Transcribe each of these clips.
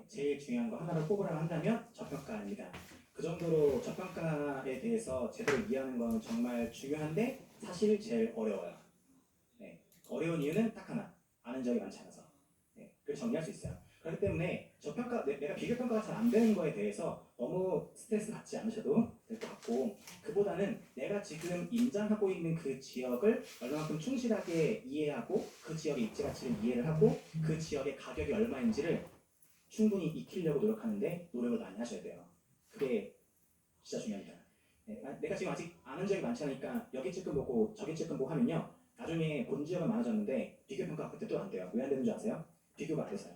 제일 중요한 거 하나를 꼽으라고 한다면 저평가입니다. 그 정도로 저평가에 대해서 제대로 이해하는 건 정말 중요한데 사실 제일 어려워요. 네. 어려운 이유는 딱 하나, 아는 적이 많지 않아서. 네. 그걸 정리할 수 있어요. 그렇기 때문에 저평가, 내가 비교평가가 잘 안 되는 거에 대해서 너무 스트레스 받지 않으셔도 될 것 같고, 그보다는 내가 지금 임장하고 있는 그 지역을 얼마만큼 충실하게 이해하고 그 지역의 입지 가치를 이해를 하고 그 지역의 가격이 얼마인지를 충분히 익히려고 노력하는데 노력을 많이 하셔야 돼요. 그게 진짜 중요합니다. 네, 내가 지금 아직 아는 지역이 많지 않으니까 여기 찔끔 보고 저기 찔끔 보고 하면요. 나중에 본 지역은 많아졌는데 비교 평가가 그때 또 안 돼요. 왜 안 되는 줄 아세요? 비교가 안 돼서요.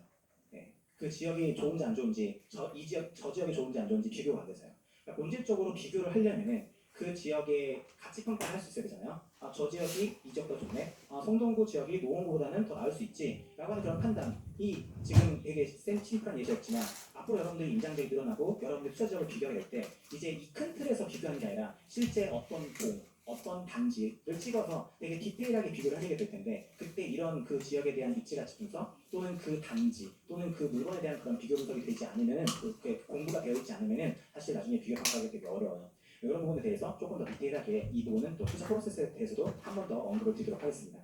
네, 그 지역이 좋은지 안 좋은지 이 지역 저 지역이 좋은지 안 좋은지 비교가 안 돼서요. 그러니까 본질적으로 비교를 하려면은 그 지역의 가치 평가를 할 수 있어야 되잖아요. 아, 저 지역이 이 지역보다 좋네. 아, 성동구 지역이 노원구보다는 더 나을 수 있지. 라고 하는 그런 판단이 지금 되게 심플한 예시였지만 앞으로 여러분들이 임장들이 늘어나고 여러분들 투자 지역을 비교하게 될 때 이제 이 큰 틀에서 비교하는 게 아니라 실제 어떤 동, 어떤 단지를 찍어서 되게 디테일하게 비교를 하게 될 텐데 그때 이런 그 지역에 대한 입지 가치 분석 또는 그 단지 또는 그 물건에 대한 그런 비교 분석이 되지 않으면은 그 공부가 되어 있지 않으면은 사실 나중에 비교 평가하기 되게 어려워요. 이런 부분에 대해서 조금 더 디테일하게 이 부분은 또 투자 프로세스에 대해서도 한 번 더 언급을 드리도록 하겠습니다.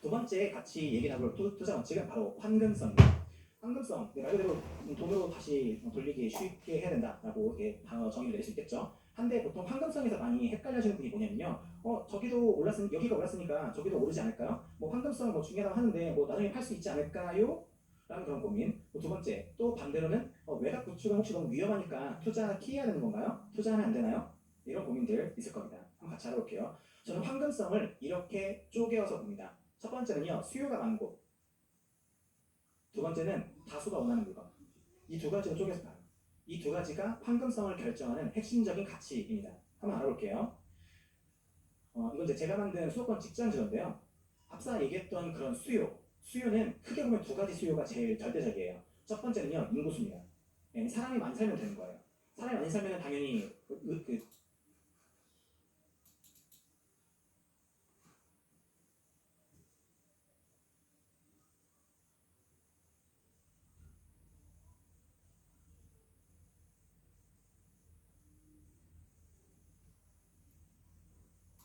두 번째 같이 얘기 나눌 투자 원칙은 바로 환금성입니다. 환금성, 말 그대로 돈으로 다시 돌리기 쉽게 해야 된다라고 정의를 내릴 수 있겠죠. 한데 보통 환금성에서 많이 헷갈려지는 분이 뭐냐면요. 저기도 여기가 올랐으니까 저기도 오르지 않을까요? 뭐 환금성 뭐 중요하다고 하는데 뭐 나중에 팔 수 있지 않을까요? 라는 그런 고민. 두 번째, 또 반대로는 외곽 구축은 혹시 너무 위험하니까 투자 피해야 되는 건가요? 투자하면 안 되나요? 이런 고민들 있을 겁니다. 한번 같이 알아볼게요. 저는 환금성을 이렇게 쪼개어서 봅니다. 첫 번째는요, 수요가 많은 곳. 두 번째는 다수가 원하는 물건. 이 두 가지로 쪼개서 봐요. 이 두 가지가 황금성을 결정하는 핵심적인 가치입니다. 한번 알아볼게요. 이건 이제 제가 만든 수도권 직장지도인데요. 앞서 얘기했던 그런 수요는 크게 보면 두 가지 수요가 제일 절대적이에요. 첫 번째는요, 인구수입니다. 사람이 많이 살면 되는 거예요. 사람이 많이 살면 당연히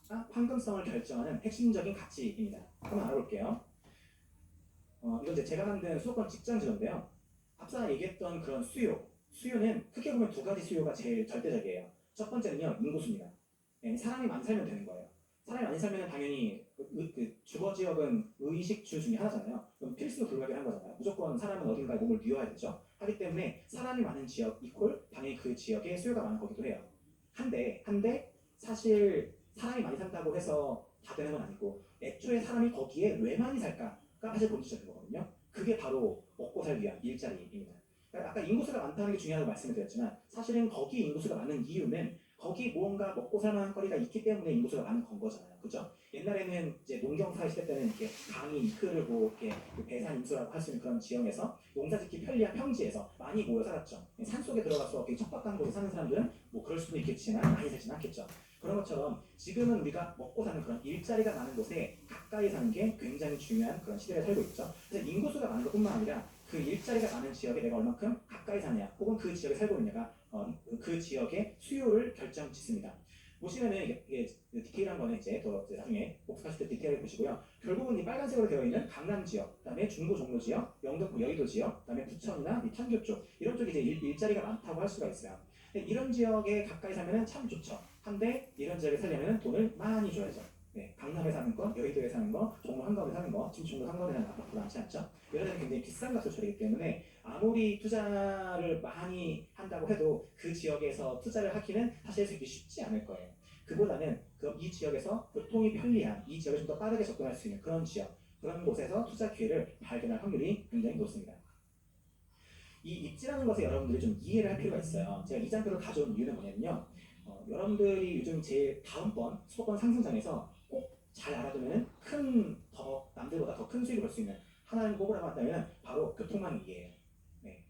황금성을 결정하는 핵심적인 가치입니다. 한번 알아볼게요. 이건 이제 제가 만든 수도권 직장지도인데요. 앞서 얘기했던 그런 수요는 크게 보면 두 가지 수요가 제일 절대적이에요. 첫 번째는요, 인구수입니다. 사람이 많이 살면 되는 거예요. 사람이 많이 살면 당연히 주거 지역은 의식주 중에 하나잖아요. 그럼 필수 불가결한 거잖아요. 무조건 사람은 어딘가에 몸을 뉘어야 되죠. 하기 때문에 사람이 많은 지역 이퀄 당연히 그 지역에 수요가 많은 거기도 해요. 한데 사실 사람이 많이 산다고 해서 다 되는 건 아니고 애초에 사람이 거기에 왜 많이 살까? 사실 본질적인 거거든요. 그게 바로 먹고 살기 위한 일자리입니다. 그러니까 아까 인구수가 많다는 게 중요하다고 말씀을 드렸지만 사실은 거기 인구수가 많은 이유는 거기 무언가 먹고 살만한 거리가 있기 때문에 인구수가 많은 건 거잖아요. 그죠? 옛날에는 이제 농경사회 시대 때는 이렇게 강이 흐르고 이렇게 배산 임수라고 할 수 있는 그런 지형에서 농사짓기 편리한 평지에서 많이 모여 살았죠. 산속에 들어가서 척박한 곳에 사는 사람들은 뭐 그럴 수도 있겠지만 많이 살지는 않겠죠. 그런 것처럼 지금은 우리가 먹고 사는 그런 일자리가 많은 곳에 가까이 사는 게 굉장히 중요한 그런 시대에 살고 있죠. 그래서 인구수가 많은 것뿐만 아니라 그 일자리가 많은 지역에 내가 얼마큼 가까이 사느냐 혹은 그 지역에 살고 있느냐가 그 지역의 수요를 결정짓습니다. 보시면은 이게 디테일한 거는 이제 더 나중에 복습하실 때 디테일하게 보시고요. 결국은 이 빨간색으로 되어 있는 강남 지역, 그다음에 중부 종로 지역, 영등포 여의도 지역, 그다음에 부천이나 판교 쪽 이런 쪽이 이제 일자리가 많다고 할 수가 있어요. 이런 지역에 가까이 살면은 참 좋죠. 한데 이런 지역에 살려면 돈을 많이 줘야죠. 네, 강남에 사는 거, 여의도에 사는 거, 종로 한가운데 사는 거, 지금 종로 한가운데 사는 아파트 많지 않죠? 이런 데는 굉장히 비싼 값을 처리기 때문에 아무리 투자를 많이 한다고 해도 그 지역에서 투자를 하기는 사실 되게 쉽지 않을 거예요. 그보다는 이 지역에서 교통이 편리한, 이 지역에 좀 더 빠르게 접근할 수 있는 그런 지역, 그런 곳에서 투자 기회를 발견할 확률이 굉장히 높습니다. 이 입지라는 것을 여러분들이 좀 이해를 할 필요가 있어요. 제가 이 장표를 가져온 이유는 뭐냐면요. 여러분들이 요즘 제일 다음번 수도권 상승장에서 꼭 잘 알아두면 더 남들보다 더 큰 수익을 벌 수 있는 하나를 꼽으라고 한다면 바로 교통망이에요. 네.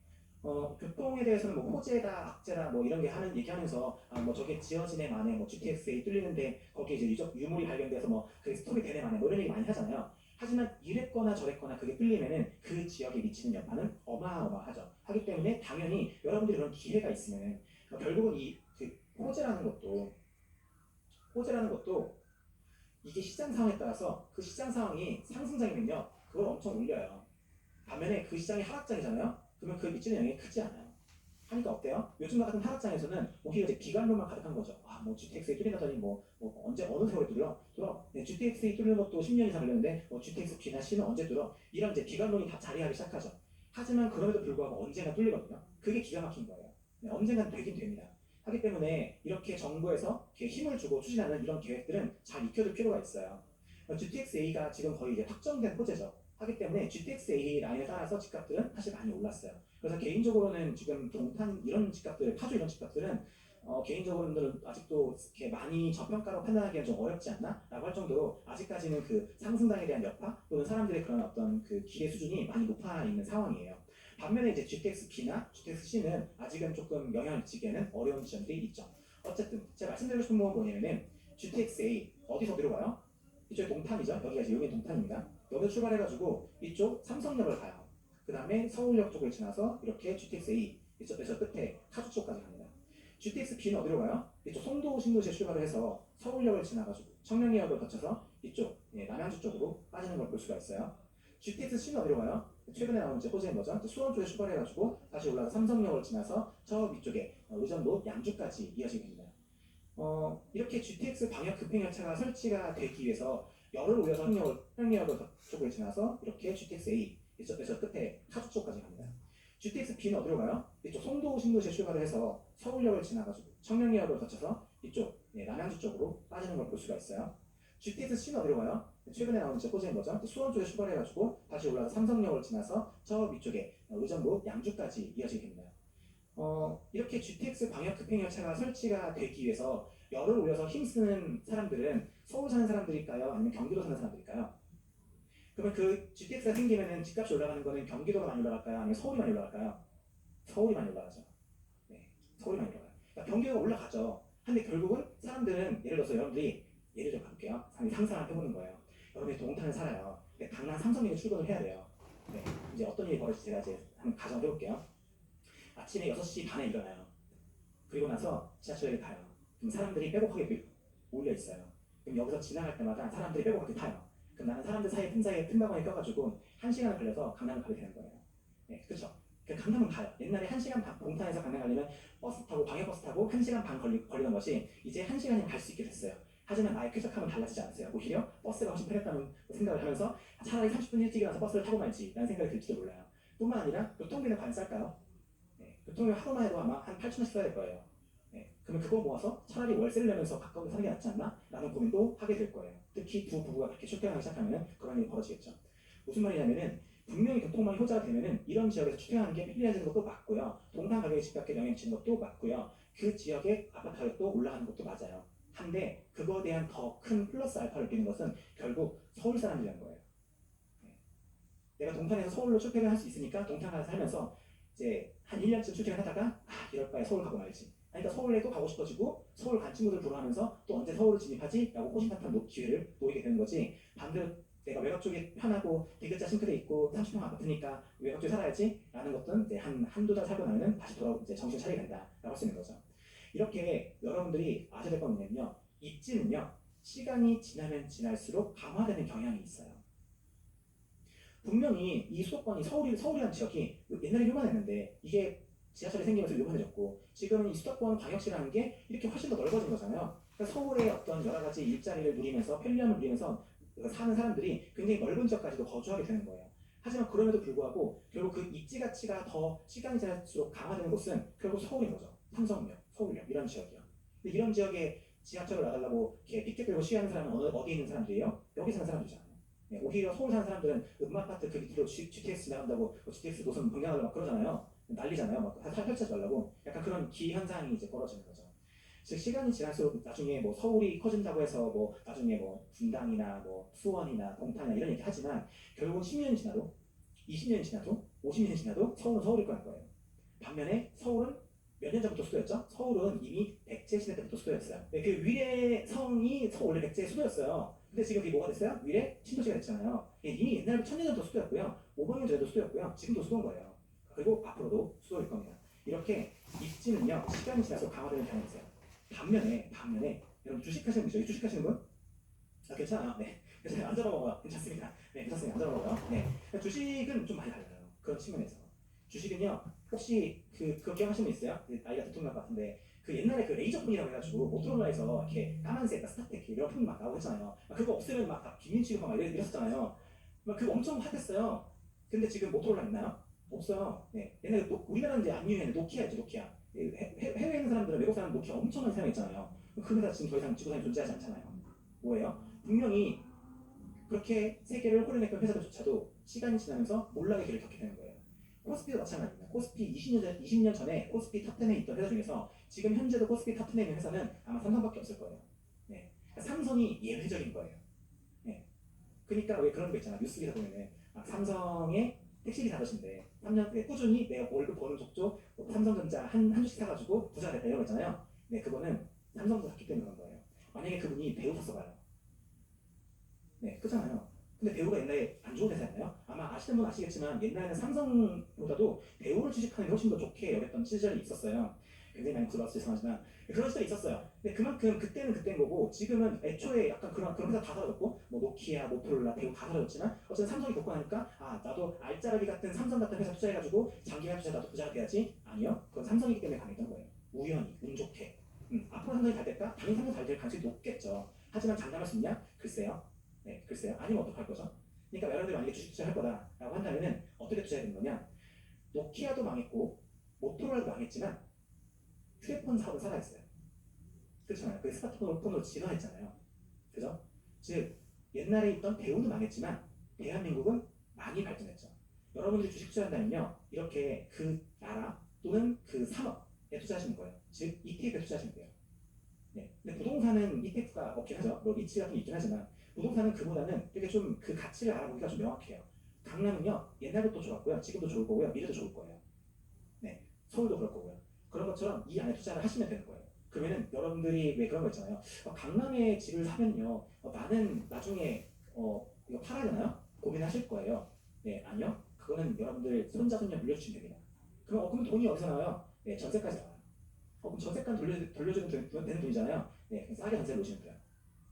교통에 대해서는 뭐 호재다, 악재다 뭐 이런 게 하는 얘기하면서 뭐 저게 지어지네 만에 뭐 GTX에 뚫리는데 거기에 이제 유물이 발견돼서 뭐 그게 스토리 되네 만에 뭐 이런 얘기 많이 하잖아요. 하지만 이랬거나 저랬거나 그게 끌리면은 그 지역에 미치는 여파는 어마어마하죠. 하기 때문에 당연히 여러분들이 그런 기회가 있으면은 결국은 이그 호재라는 것도 이게 시장 상황에 따라서 그 시장 상황이 상승장이면요 그걸 엄청 올려요. 반면에 그 시장이 하락장이잖아요. 그러면 그 미치는 영향이 크지 않아요. 하니까 어때요? 요즘 같은 하락장에서는 오히려 이제 비관론만 가득한 거죠. 아, 뭐 GTX에 뚫린다더니 언제 어느 세월에 뚫어? 네, GTX에 뚫리는 것도 10년 이상 걸렸는데 GTX B나 C는 언제 뚫어? 이런 이제 비관론이 다 자리하기 시작하죠. 하지만 그럼에도 불구하고 언젠가 뚫리거든요. 그게 기가 막힌 거예요. 네, 언젠간 되긴 됩니다. 하기 때문에 이렇게 정부에서 이렇게 힘을 주고 추진하는 이런 계획들은 잘 익혀둘 필요가 있어요. GTX-A가 지금 거의 이제 확정된 호재죠. 하기 때문에 GTX-A 라인에 따라서 집값들은 사실 많이 올랐어요. 그래서 개인적으로는 지금 동탄 이런 집값들, 파주 이런 집값들은 개인적으로는 아직도 이렇게 많이 저평가로 판단하기는 좀 어렵지 않나? 라고 할 정도로 아직까지는 그 상승장에 대한 여파 또는 사람들의 그런 어떤 그 기대 수준이 많이 높아 있는 상황이에요. 반면에 이제 GTX B나 GTX C는 아직은 조금 영향을 미치기에는 어려운 지점들이 있죠. 어쨌든 제가 말씀드리고 싶은 건 뭐냐면은 GTX A 어디서 들어가요? 이쪽이 동탄이죠. 여기가 이제 여기 동탄입니다. 여기서 출발해가지고 이쪽 삼성역을 가요. 그 다음에 서울역 쪽을 지나서 이렇게 GTX-A 이쪽에서 끝에 파주 쪽까지 갑니다. GTX-B는 어디로 가요? 이쪽 송도 신도시에 출발을 해서 서울역을 지나가지고 청량리역을 거쳐서 이쪽 남양주 쪽으로 빠지는 걸 볼 수가 있어요. GTX-C는 어디로 가요? 최근에 나온 이제 호재인 거죠. 수원 쪽에 출발해가지고 다시 올라서 삼성역을 지나서 저 위쪽에 의정부 양주까지 이어지게 됩니다. 이렇게 GTX 방역 급행열차가 설치가 되기 위해서 열을 올려서 평역을 쪽을 지나서 이렇게 GTX-A 이쪽에서 끝에 파주 쪽까지 갑니다. GTX-B는 어디로 가요? 이쪽 송도 신도시에 출발을 해서 서울역을 지나가지고 청량리역을 거쳐서 이쪽 남양주 쪽으로 빠지는 걸 볼 수가 있어요. GTX-C는 어디로 가요? 최근에 나온 이제 호재인 거죠. 수원 쪽에 출발해가지고 다시 올라서 삼성역을 지나서 저 위쪽에 의정부 양주까지 이어지게 됩니다. 이렇게 GTX 방역 급행열차가 설치가 되기 위해서 열을 올려서 힘쓰는 사람들은 서울 사는 사람들일까요? 아니면 경기도 사는 사람들일까요? 그러면 그 GTX가 생기면은 집값이 올라가는 거는 경기도가 많이 올라갈까요? 아니면 서울이 많이 올라갈까요? 서울이 많이 올라가죠. 네, 서울이 많이 올라가요. 그러니까 경기도가 올라가죠. 근데 결국은 사람들은 예를 들어서 여러분들이 예를 들어 볼게요. 상상을 해보는 거예요. 여러분이 동탄에 살아요. 강남 삼성역에 출근을 해야 돼요. 네, 이제 어떤 일이 벌어질지 제가 이제 한번 가정을 해볼게요. 아침에 6시 반에 일어나요. 그리고 나서 지하철에 가요. 그럼 사람들이 빼곡하게 몰려 있어요. 그럼 여기서 지나갈 때마다 사람들이 빼곡하게 타요. 그럼 나는 사람들 사이에 틈 바구니에 껴가지고 1시간을 걸려서 강남을 가게 되는 거예요. 네, 그렇죠. 강남은 가요. 옛날에 1시간 반, 동탄에서 강남 가려면 버스 타고 방해버스 타고 1시간 반 걸리던 것이 이제 1시간이면 갈 수 있게 됐어요. 하지만 나의 쾌적함은 달라지지 않았어요. 오히려 버스가 훨씬 편했다는 생각을 하면서 차라리 30분 일찍 일어나서 버스를 타고 말지 라는 생각이 들지도 몰라요. 뿐만 아니라 교통비는 과연 쌀까요? 네, 교통료 하루만 해도 아마 한 8천 원씩 써야 될 거예요. 네, 그러면 그거 모아서 차라리 월세를 내면서 가까운 데 사는 게 낫지 않나? 라는 고민도 하게 될 거예요. 특히 두 부부가 그렇게 출퇴근하기 시작하면 그런 일이 벌어지겠죠. 무슨 말이냐면은 분명히 교통망이 효자가 되면은 이런 지역에서 출퇴근하는 게 편리해지는 것도 맞고요. 동탄 가격이 집값에 영향을 미치는 것도 맞고요. 그 지역의 아파트 가격도 올라가는 것도 맞아요. 한데 그거에 대한 더 큰 플러스 알파를 느끼는 것은 결국 서울 사람들이라는 거예요. 네. 내가 동탄에서 서울로 출퇴근할 수 있으니까 동탄 가서 살면서 이제 한 1년쯤 출퇴근하다가 이럴 바에 서울 가고 말지. 그러니까 서울에 또 가고 싶어지고 서울 간 친구들 보러 하면서 또 언제 서울을 진입하지? 라고 호시탐탐 기회를 놓이게 되는 거지. 반대로 내가 외곽 쪽이 편하고 디귿자 싱크대 있고 30평 아파트니까 외곽 쪽에 살아야지 라는 것들은 이제 한두 달 살고 나면 다시 돌아오고 이제 정신 차리게 된다라고 할 수 있는 거죠. 이렇게 여러분들이 아셔야 될 건 뭐냐면요. 입지는요. 시간이 지나면 지날수록 강화되는 경향이 있어요. 분명히 이 수도권이 서울이라는 지역이 옛날에 요만했는데 이게 지하철이 생기면서 요만해졌고 지금은 이 수도권 광역시라는 게 이렇게 훨씬 더 넓어진 거잖아요. 그러니까 서울의 어떤 여러 가지 일자리를 누리면서 편리함을 누리면서 사는 사람들이 굉장히 넓은 지역까지도 거주하게 되는 거예요. 하지만 그럼에도 불구하고 결국 그 입지 가치가 더 시간이 지날수록 강화되는 곳은 결국 서울인 거죠. 삼성역, 서울역 이런 지역이요. 근데 이런 지역에 지하철을 나가려고 이렇게 피켓 들고 시위하는 사람은 어디 있는 사람들이에요? 여기 사는 사람들이잖아요. 네, 오히려 서울 사는 사람들은 음마아파트 그 밑으로 GTX 지나간다고 GTX 노선 변경하려고 막 그러잖아요. 난리잖아요. 막 설치하지 말라고. 약간 그런 기현상이 이제 벌어지는 거죠. 즉 시간이 지날수록 나중에 뭐 서울이 커진다고 해서 뭐 나중에 뭐 분당이나 뭐 수원이나 동탄이나 이런 얘기 하지만 결국은 10년이 지나도 20년이 지나도 50년이 지나도 서울은 서울일 거라는 거예요. 반면에 서울은 몇 년 전부터 수도였죠? 서울은 이미 백제 시대 때부터 수도였어요. 네, 그 위례성이 원래 백제의 수도였어요. 근데 지금 이게 뭐가 됐어요? 위례 신도시가 됐잖아요. 이미 옛날부터 1000년 전부터 수도였고요. 500년 전에도 수도였고요. 지금도 수도인 거예요. 그리고 앞으로도 수도일 겁니다. 이렇게 입지는요 시간이 지나서 강화되는 경향이 있어요. 반면에 여러분 주식하시는 분이죠? 주식하시는 분? 아, 괜찮아요. 네. 괜찮아요. 안 잡아먹어요. 괜찮습니다. 네, 괜찮습니다. 안 잡아먹어요. 네. 그러니까 주식은 좀 많이 달라요. 그런 측면에서. 주식은요, 혹시 그거 기억하시는 분 있어요? 나이가 두툼할 것 같은데, 그 옛날에 그 레이저폰이라고 해가지고, 모토로라에서 이렇게 까만색, 스타텍 이런 폰 막 나오고 했잖아요. 그거 없으면 막 다 비밀 취급하고 막 이랬었잖아요. 막 그거 엄청 핫했어요. 근데 지금 모토로라 있나요? 없어요. 네. 옛날에 우리나라는 이제 안 유행했는데, 노키아였죠, 노키아. 해외에 있는 사람들은 외국 사람 노키아 엄청 많이 사용했잖아요. 그 회사 지금 더 이상 지구상에 존재하지 않잖아요. 뭐예요? 분명히 그렇게 세계를 호령했던 회사들조차도 시간이 지나면서 몰락의 길을 걷게 되는 거예요. 코스피도 마찬가지입니다. 코스피 20년 전에 코스피 탑10에 있던 회사 중에서 지금 현재도 코스피 탑10에 있는 회사는 아마 삼성밖에 없을 거예요. 네. 그러니까 삼성이 예외적인 거예요. 네. 그러니까 왜 그런 거 있잖아. 뉴스 기사 보면은 삼성의 택시기사 아저씨인데 3년 꾸준히 내가 월급 버는 족족 삼성전자 한 주씩 사가지고 부자가 됐다 이런 거 있잖아요. 네, 그거는 삼성도 샀기 때문에 그런 거예요. 만약에 그분이 배우 샀어봐요. 네, 그렇잖아요. 근데 배우가 옛날에 안 좋은 회사였나요? 아마 아시는 분 아시겠지만 옛날에는 삼성보다도 배우를 취직하는 게 훨씬 더 좋게 여겼던 시절이 있었어요. 굉장히 많이 들어와서 죄송하지만 그런 시절이 있었어요. 근데 그만큼 그때는 그때인 거고 지금은 애초에 약간 그런 회사 다 사라졌고 뭐 노키아, 모토로라, 배우 다 사라졌지만 어쨌든 삼성이 돕고 나니까 아 나도 알짜라기 같은 삼성 같은 회사 투자해가지고 장기간 투자 나도 부자가 돼야지. 아니요. 그건 삼성이기 때문에 강했던 거예요. 우연히 운 좋게. 앞으로 삼성이 잘 될까? 당연히 삼성이 잘 될 가능성이 높겠죠. 하지만 장담할 수 있냐? 글쎄요. 네, 글쎄요. 아니면 어떡할 거죠? 그러니까 여러분들이 만약에 주식 투자할 거다라고 한다면은 어떻게 투자해야 되는 거냐? 노키아도 망했고 모토로라도 망했지만 휴대폰 사업은 살아있어요. 그렇잖아요. 그 스마트폰으로 진화했잖아요. 그죠? 즉 옛날에 있던 배우도 망했지만 대한민국은 많이 발전했죠. 여러분들이 주식 투자한다면요. 이렇게 그 나라 또는 그 산업에 투자하시는 거예요. 즉 ETF에 투자하시면 돼요. 네. 근데 부동산은 ETF가 없긴 하죠. 뭐 리츠 같은 게 있긴 하지만 부동산은 그보다는 되게 좀 그 가치를 알아보기가 좀 명확해요. 강남은요 옛날부터 좋았고요, 지금도 좋을 거고요, 미래도 좋을 거예요. 네, 서울도 그럴 거고요. 그런 것처럼 이 안에 투자를 하시면 되는 거예요. 그러면은 여러분들이 왜 그런 거 있잖아요. 강남에 집을 사면요, 나는 나중에 이거 팔아야 되나요? 고민하실 거예요. 네, 아니요. 그거는 여러분들 손자손녀 물려주시면 됩니다. 그럼 돈이 어디서 나와요? 네, 전세까지 나와요. 그럼 전세까지 돌려주면 되는 돈이잖아요. 네, 싸게 전세를 놓으시면 돼요.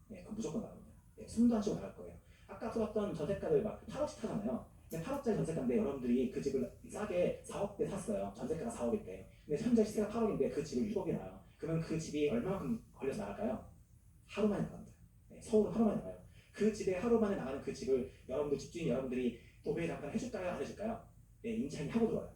네, 그럼 무조건 나갑니다. 네, 숨도 안 쉬고 나갈 거예요. 아까 써봤던 전세가들 막 8억씩 타잖아요. 근데 8억짜리 전세가인데 여러분들이 그 집을 싸게 4억대 샀어요. 전세가가 4억일 때. 근데 현재 시세가 8억인데 그 집을 6억에 나요. 그러면 그 집이 얼마만큼 걸려서 나갈까요? 하루 만에 나갑니다. 네, 서울은 하루 만에 나가요. 그 집에 하루 만에 나가는 그 집을 여러분들 집주인 여러분들이 도배 잠깐 해줄까요? 안 해줄까요? 네, 임차인이 하고 들어와요.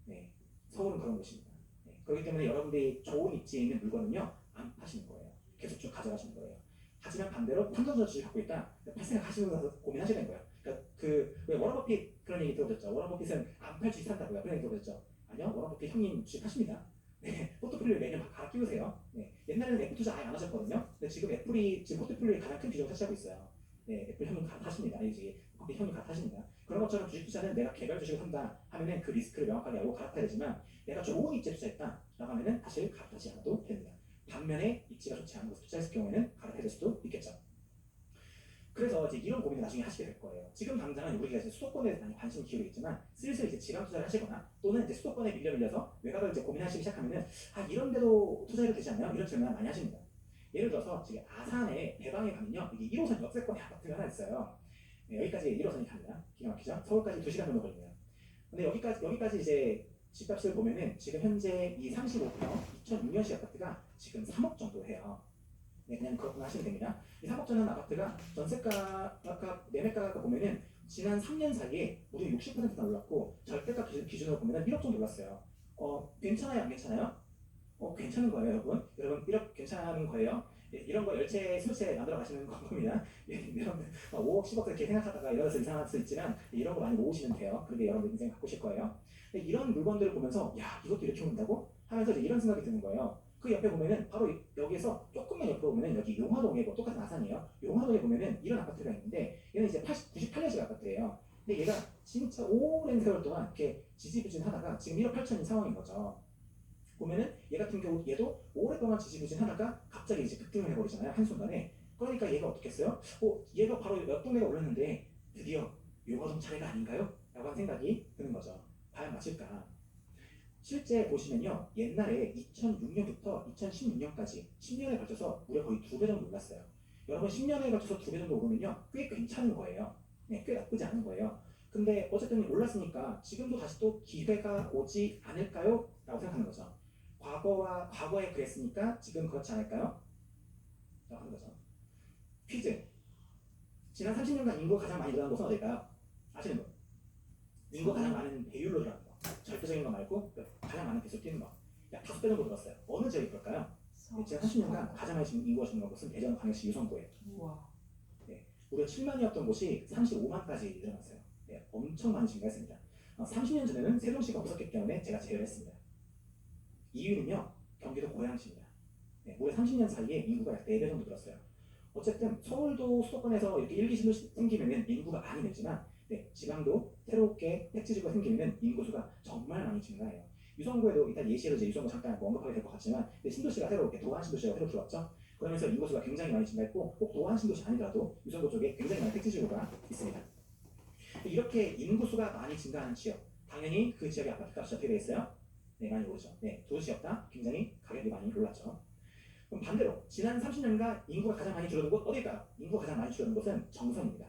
네, 서울은 그런 곳입니다. 네, 그렇기 때문에 여러분들이 좋은 입지에 있는 물건은요 안 파시는 거예요. 계속 쭉 가져가시는 거예요. 하지만 반대로 삼성전자 주식 갖고 있다. 팔 생각 하시면서 고민하셔야 되는 거예요. 그러니까 왜 워런 버핏 그런 얘기 들어보셨죠? 워런 버핏은 안 팔 주식 산다고요. 그런 얘기 들어보셨죠? 아니요. 워런 버핏 형님 주식 하십니다. 네, 포트폴리오 매년 갈아 끼우세요. 네, 옛날에는 애플 투자 아예 안 하셨거든요. 근데 지금 애플이 지금 포트폴리오의 가장 큰 비중을 차지하고 있어요. 네, 애플 형님 갈아타십니다. 아니지. 버핏 형님 갈아타십니다. 그런 것처럼 주식 투자는 내가 개별 주식을 한다 하면은 그 리스크를 명확하게 알고 갈아타야 되지만 내가 좋은 입지에 투자했다 라고 하면은 사실 갈아타지 않아도 됩니다. 반면에 입지가 좋지 않은 곳에 투자했을 경우에는 갈아탈 수도 있겠죠. 그래서 이제 이런 고민을 나중에 하시게 될 거예요. 지금 당장은 우리가 이제 수도권에 많이 관심을 기울이겠지만 슬슬 이제 지방 투자를 하시거나 또는 이제 수도권에 밀려서 외곽을 이제 고민하시기 시작하면은 이런 데도 투자해도 되지 않나요? 이런 질문을 많이 하십니다. 예를 들어서 지금 아산에 대방에 가면요, 여기 1호선 역세권에 아파트가 하나 있어요. 네, 여기까지 1호선이 갑니다. 기가 막히죠? 서울까지 2시간 정도 걸리네요. 근데 여기까지 이제 집값을 보면은 지금 현재 이 35평 2006년식 아파트가 지금 3억 정도 해요. 네, 그냥 그렇구나 하시면 됩니다. 이 3억 전한 아파트가 전세가 아까 매매가가 보면은 지난 3년 사이에 무려 60%나 올랐고 절대가 기준으로 보면은 1억 정도 올랐어요. 괜찮아요, 안 괜찮아요? 괜찮은 거예요, 여러분. 여러분 1억 괜찮은 거예요. 예, 이런 거 열채, 술채 만들어 가시는 겁니다. 예, 여러분 5억, 10억 이렇게 생각하다가 이러면서 이상할 수 있지만 이런 거 많이 모으시면 돼요. 그런데 여러분 인생 바꾸실 거예요. 이런 물건들을 보면서 야 이것도 이렇게 온다고? 하면서 이제 이런 생각이 드는 거예요. 그 옆에 보면은 바로 여기에서 조금만 옆으로 보면은 여기 용화동에 뭐 똑같은 아산이에요. 용화동에 보면은 이런 아파트가 있는데 얘는 이제 98년식 아파트예요. 근데 얘가 진짜 오랜 세월 동안 이렇게 지지부진하다가 지금 1억 8천인 상황인 거죠. 보면은 얘 같은 경우 얘도 오랫동안 지지부진하다가 갑자기 이제 급등을 해버리잖아요. 한순간에. 그러니까 얘가 어떻겠어요? 얘가 바로 옆 동네가 올랐는데 드디어 요가동 차례가 아닌가요? 라고 한 생각이 드는 거죠. 과연 맞을까? 실제 보시면요. 옛날에 2006년부터 2016년까지 10년에 걸쳐서 무려 거의 2배 정도 올랐어요. 여러분 10년에 걸쳐서 2배 정도 오르면요. 꽤 괜찮은 거예요. 네, 꽤 나쁘지 않은 거예요. 근데 어쨌든 올랐으니까 지금도 다시 또 기회가 오지 않을까요? 라고 생각하는 거죠. 과거에 그랬으니까 지금 그렇지 않을까요? 라고 하는 거죠. 퀴즈. 지난 30년간 인구가 가장 많이 늘어난 곳은 어딜까요? 아시는 분? 인구가 가장 많은 배율로 늘어난 거. 절대적인 거 말고 가장 많은 배수 뛰는 거. 약 5배 정도 늘었어요. 어느 지역이 그럴까요? 네, 지난 30년간 가장 많이 지금 인구가 증가한 곳은 대전 광역시 유성구예요. 우와. 네, 무려 7만이었던 곳이 35만까지 늘어났어요. 네, 엄청 많이 증가했습니다. 30년 전에는 세종시가 없었기 때문에 제가 제외했습니다. 이유는요, 경기도 고양시입니다. 네, 무려 30년 사이에 인구가 약 4배 정도 늘었어요. 어쨌든 서울도 수도권에서 이렇게 일기신도 생기면 인구가 많이 늘지만 네, 지방도 새롭게 택지지구가 생기면 인구수가 정말 많이 증가해요. 유성구에도 이따 예시로 이제 유성구 잠깐 뭐 언급하게 될 것 같지만 신도시가 새로 이렇게 도안 신도시가 새로 들어왔죠. 그러면서 인구수가 굉장히 많이 증가했고 꼭 도안 신도시 아니더라도 유성구 쪽에 굉장히 많은 택지지구가 있습니다. 이렇게 인구수가 많이 증가하는 지역, 당연히 그 지역의 아파트값이 어떻게 돼 있어요? 네, 많이 오르죠. 네, 도시였다 굉장히 가격이 많이 올랐죠. 그럼 반대로 지난 30년간 인구가 가장 많이 줄어든 곳 어딜까요? 인구가 가장 많이 줄어든 곳은 정선입니다.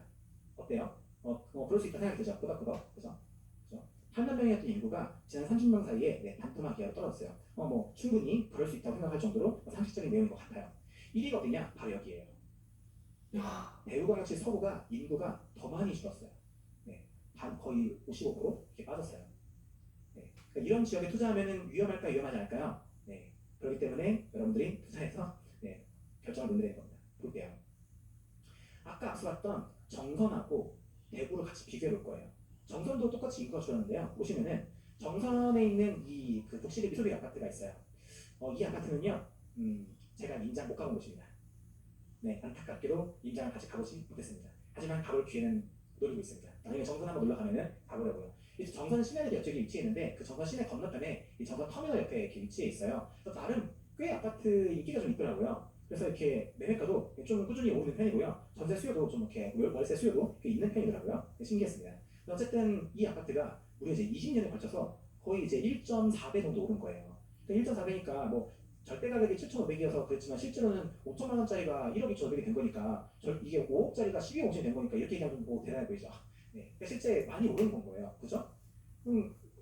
어때요? 그럴 수 있다 생각이 들죠. 끄덕끄덕. 그죠? 8만 명이었던 인구가 지난 30년 사이에 네, 반토막 이하로 떨어졌어요. 충분히 그럴 수 있다고 생각할 정도로 상식적인 내용인 것 같아요. 1위가 어디냐? 바로 여기예요. 네, 대구광역시 서구가 인구가 더 많이 줄었어요. 네, 거의 55% 이렇게 빠졌어요. 네, 그러니까 이런 지역에 투자하면 위험할까 위험하지 않을까요? 네, 그렇기 때문에 여러분들이 투자해서 네, 결정을 내리는 겁니다. 볼게요. 아까 앞서 봤던 정선하고 대구를 같이 비교해 볼 거예요. 정선도 똑같이 인구가 줄었는데요. 보시면은 정선에 있는 그 독실의 미소비 아파트가 있어요. 이 아파트는요, 제가 임장 못 가본 곳입니다. 네, 안타깝게도 임장을 같이 가보지 못했습니다. 하지만 가볼 기회는 노리고 있습니다. 나중에 정선 한번 놀러 가면은 가보려고요. 정선 시내에 옆쪽에 위치해 있는데 그 정선 시내 건너편에 이 정선 터미널 옆에 이렇게 위치해 있어요. 그래서 나름 꽤 아파트 인기가 좀 있더라고요. 그래서 이렇게 매매가도 좀 꾸준히 오르는 편이고요. 전세 수요도 좀 이렇게 월세 수요도 꽤 있는 편이더라고요. 신기했습니다. 어쨌든 이 아파트가 무려 이제 20년에 걸쳐서 거의 이제 1.4배 정도 오른 거예요. 1.4배니까 뭐 절대 가격이 7,500이어서 그렇지만 실제로는 5천만 원짜리가 1억 2,500이 된 거니까 이게 5억짜리가 12억 5천이 된 거니까 이렇게 얘기하면 뭐 대단해 보이죠. 네, 그러니까 실제 많이 오른 건 거예요. 그죠?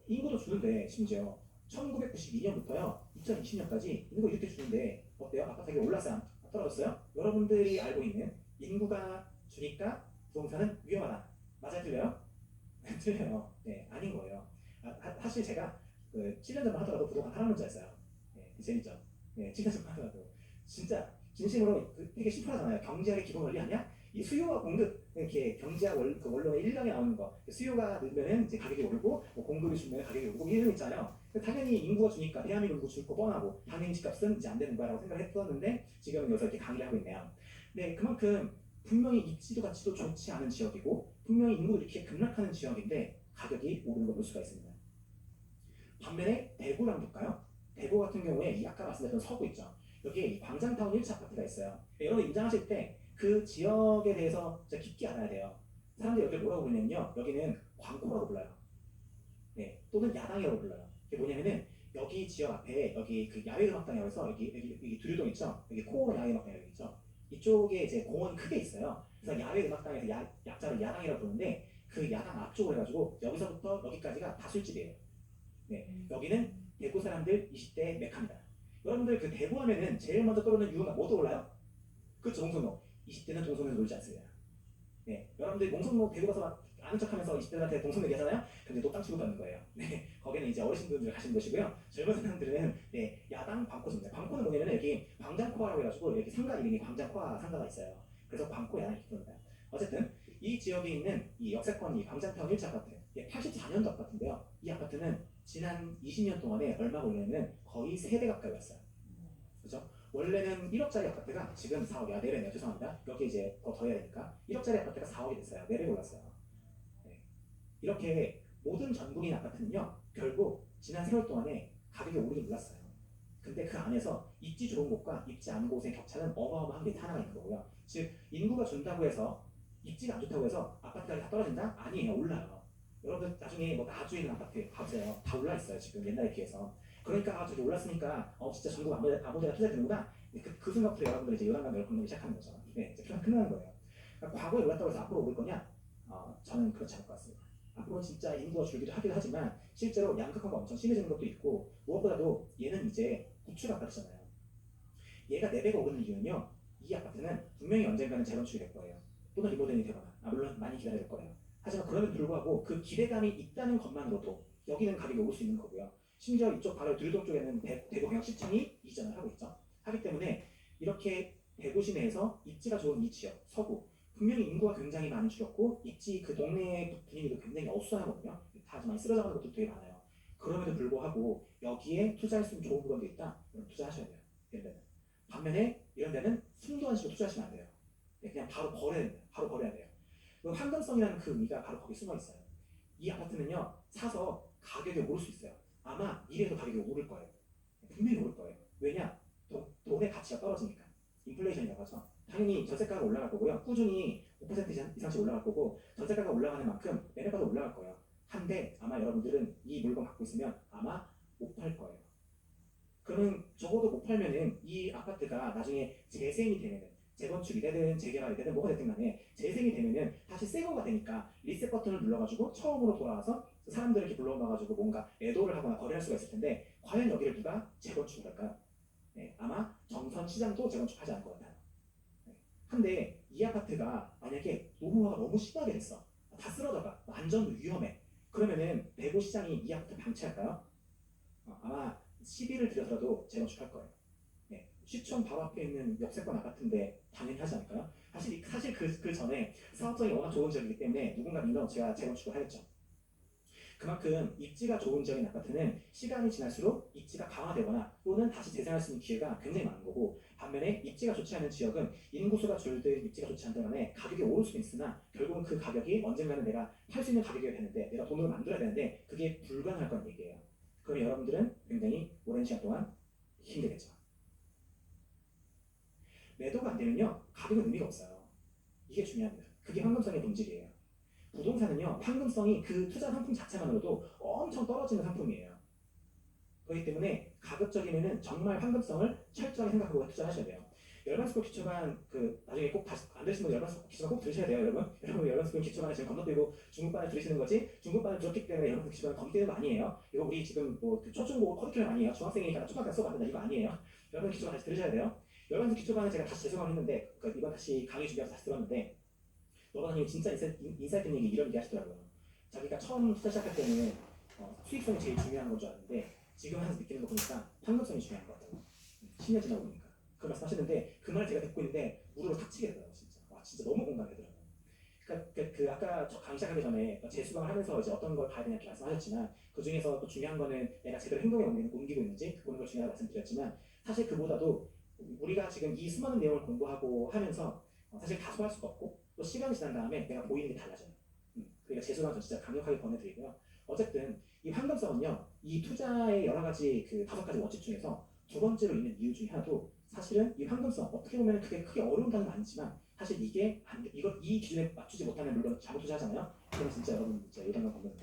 인구도 주는데 심지어 1992년부터요 2020년까지 인구가 이렇게 주는데 어때요? 아까 되게 올랐어요? 떨어졌어요? 여러분들이 알고 있는 인구가 주니까 부동산은 위험하다. 맞아요? 틀려요? 틀려요. 네, 아닌 거예요. 사실 제가 그 7년 전만 하더라도 부동산 하락론자였어요. 네, 재밌죠? 네, 7년 전만 하더라도 진짜 진심으로 되게 심플하잖아요. 경제학의 기본 원리 아니야? 이 수요와 공급 이렇게 경제학 그 원론의 1강에 나오는 거 수요가 늘면은 이제 가격이 오르고 뭐 공급이 줄면 가격이 오르고 이런 거 있잖아요. 당연히 인구가 주니까 대한민국 인구 줄 거 뻔하고 당연히 집값은 이제 안 되는 거라고 생각을 했었는데 지금은 여기서 이렇게 강의를 하고 있네요. 네, 그만큼 분명히 입지도 가치도 좋지 않은 지역이고 분명히 인구도 이렇게 급락하는 지역인데 가격이 오르는 걸 볼 수가 있습니다. 반면에 대구를 한번 볼까요? 대구 같은 경우에 이 아까 말씀드렸던 서구 있죠. 여기에 광장타운 1차 아파트가 있어요. 여러분 입장하실 때 그 지역에 대해서 진짜 깊게 알아야 돼요. 사람들이 여기를 뭐라고 부르냐면요. 여기는 광코라고 불러요. 네, 또는 야당이라고 불러요. 이게 뭐냐면은 여기 지역 앞에 여기 그 야외음악당이라고 해서 여기 두류동 있죠. 여기 코어 야외음악당 여기 있죠. 이쪽에 이제 공원이 크게 있어요. 그래서 야외음악당에서 약자를 야당이라고 부르는데 그 야당 앞쪽으로 해가지고 여기서부터 여기까지가 다 술집이에요. 네, 여기는 대구 사람들 20대 메카입니다. 여러분들 그 대구 하면은 제일 먼저 떠오르는 유흥가 뭐 떠올라요? 그렇죠, 동성로. 20대는 동성로에서 놀지 않습니다. 네, 여러분들 동성로 대구 가서 막 아는 척하면서 20대한테 동성로 얘기하잖아요. 근데 또 땅 치고 가는 거예요. 네, 거기는 이제 어르신분들 가시는 곳이고요. 젊은 사람들은 네, 야당 광코입니다. 광코는 뭐냐면 여기 광장코아라고 해가지고 여기 상가 이름이 광장코아 상가가 있어요. 그래서 광코 야당 이렇게 부릅니다. 어쨌든 이 지역에 있는 이 역세권 이 광장타운 1차 아파트 84년도 아파트인데요. 이 아파트는 지난 20년 동안에 얼마가 올랐냐면 거의 3배 가까이 왔어요. 그죠? 원래는 1억짜리 아파트가 지금 4억이야. 4배네요. 죄송합니다. 여기 이제 더 더해야 되니까 1억짜리 아파트가 4억이 됐어요. 4배 올랐어요. 네. 이렇게 모든 전국인 아파트는요. 결국 지난 세월 동안에 가격이 오르긴 올랐어요. 근데 그 안에서 입지 좋은 곳과 입지 않은 곳의 격차는 어마어마한 게 하나가 있는 거고요. 즉 인구가 준다고 해서 입지가 안 좋다고 해서 아파트가 다 떨어진다? 아니에요. 올라요. 여러분 나중에 뭐 나주에 있는 아파트 가보세요. 다 올라 있어요. 지금 옛날에 비해서. 그러니까 저기 올랐으니까 진짜 전국 아무데나 투자 되는구나. 그 순간부터 여러분들이 이제 요란감 열받기 시작하는 거죠. 네, 이제 끝나는 거예요. 그러니까 과거에 올랐다고 해서 앞으로 오를 거냐? 저는 그렇지 않을 것 같습니다. 앞으로 진짜 인구가 줄기도 하긴 하지만 실제로 양극화가 엄청 심해지는 것도 있고 무엇보다도 얘는 이제 구축 아파트잖아요. 얘가 4배가 오르는 이유는요. 이 아파트는 분명히 언젠가는 재건축이 될 거예요. 또는 리모델링이 되거나 물론 많이 기다려야 될 거예요. 하지만 그럼에도 불구하고 그 기대감이 있다는 것만으로도 여기는 가격이 오를 수 있는 거고요. 심지어 이쪽 바로 들동 쪽에는 대구광역시청이 이전을 하고 있죠. 하기 때문에 이렇게 대구 시내에서 입지가 좋은 이 지역, 서구 분명히 인구가 굉장히 많이 줄었고 입지 그 동네 분위기도 굉장히 어수선하거든요. 다 많이 쓰러져가는 것도 되게 많아요. 그럼에도 불구하고 여기에 투자할 수 있는 좋은 물건도 있다. 그럼 투자하셔야 돼요. 이런 데는. 반면에 이런 데는 숨도 안 쉬고 투자하시면 안 돼요. 그냥 바로 버려야 됩니다. 바로 버려야 돼요. 그 황금성이라는 그 의미가 바로 거기 숨어 있어요. 이 아파트는요 사서 가격이 오를 수 있어요. 아마 미래에도 가격이 오를 거예요. 분명히 오를 거예요. 왜냐? 돈의 가치가 떨어지니까. 인플레이션이라고 하죠. 당연히 전세가가 올라갈 거고요. 꾸준히 5% 이상씩 올라갈 거고 전세가가 올라가는 만큼 매매가도 올라갈 거예요. 한데 아마 여러분들은 이 물건 갖고 있으면 아마 못 팔 거예요. 그러면 적어도 못 팔면은 이 아파트가 나중에 재생이 되면은 재건축이 되든 재개발이 되든 뭐가 되든 간에 재생이 되면은 다시 새 거가 되니까 리셋 버튼을 눌러가지고 처음으로 돌아와서 사람들을 이렇게 불러놔가지고 뭔가 매도를 하거나 거래할 수가 있을 텐데 과연 여기를 누가 재건축을 할까요? 네, 아마 정선 시장도 재건축하지 않을 것 같아요. 네. 한데 이 아파트가 만약에 노후화가 너무 심하게 됐어. 다 쓰러져가. 완전 위험해. 그러면은 대구 시장이 이 아파트 방치할까요? 아마 시비를 들여서라도 재건축할 거예요. 네. 시청 바로 앞에 있는 역세권 아파트인데 당연히 하지 않을까요? 사실 그 전에 사업성이 워낙 좋은 지역이기 때문에 누군가 민간업체가 재건축을 하겠죠. 그만큼 입지가 좋은 지역인 아파트는 시간이 지날수록 입지가 강화되거나 또는 다시 재생할 수 있는 기회가 굉장히 많은 거고 반면에 입지가 좋지 않은 지역은 인구수가 줄든 입지가 좋지 않든 간에 가격이 오를 수는 있으나 결국은 그 가격이 언젠가는 내가 팔 수 있는 가격이 되는데 내가 돈을 만들어야 되는데 그게 불가능할 거란 얘기예요. 그럼 여러분들은 굉장히 오랜 시간 동안 힘들겠죠. 매도가 안 되면요 가격은 의미가 없어요. 이게 중요합니다. 그게 황금성의 본질이에요. 부동산은요 황금성이 그 투자 상품 자체만으로도 엄청 떨어지는 상품이에요. 그렇기 때문에 가급적이면은 정말 황금성을 철저하게 생각하고 투자하셔야 돼요. 열반스코 기초반 나중에 꼭 다시 안 되시는 분 열반스코 기초반 꼭 들으셔야 돼요, 여러분. 여러분 열반스코 기초반에 지금 건너뛰고 중국반을 들으시는 거지 중국반을 들었기 때문에 열반스코 기초반을 건너뛰는 거 아니에요. 이거 우리 지금 뭐그 초중고 커리큘럼 아니에요. 중학생이니까 초등학교 수업 안 된다 이거 아니에요. 열반스코 기초반 다시 들으셔야 돼요. 열반스코 기초반은 제가 다시 재수강을 했는데 이번 다시 강의 준비하면서 다시 들었는데 노바나님 진짜 인사이트 얘기 이런 얘기 하시더라고요. 자기가 처음 투자 시작할 때는 수익성이 제일 중요한 건 줄 알았는데 지금 하면서 느끼는 거 보니까 황금성이 중요한 것 같아요. 10년 지나고 보니까. 그 말씀 하시는데 그 말을 제가 듣고 있는데 무릎을 탁 치게 되더라고요. 진짜. 와 진짜 너무 공감되더라고요. 그러니까 아까 저 강의 시작하기 전에 재수강을 하면서 이제 어떤 걸 봐야 되냐 이렇게 말씀하셨지만 그 중에서 또 중요한 거는 내가 제대로 행동에 옮기고 있는지 그 보는 걸 중요하다고 말씀드렸지만 사실 그보다도 우리가 지금 이 수많은 내용을 공부하고 하면서 사실 다 소화할 수가 없고 또 시간이 지난 다음에 내가 보이는 게 달라져요. 그러니까 재수강 전 진짜 강력하게 권해드리고요. 어쨌든 이 황금성은요, 이 투자의 여러 가지 그 5가지 원칙 중에서 두 번째로 있는 이유 중에 하나도 사실은 이 황금성 어떻게 보면 그게 크게 어려운 단어는 아니지만 사실 이게 이 기준에 맞추지 못하면 물론 잘못 투자하잖아요. 그러면 진짜 여러분 진짜 요단감 보면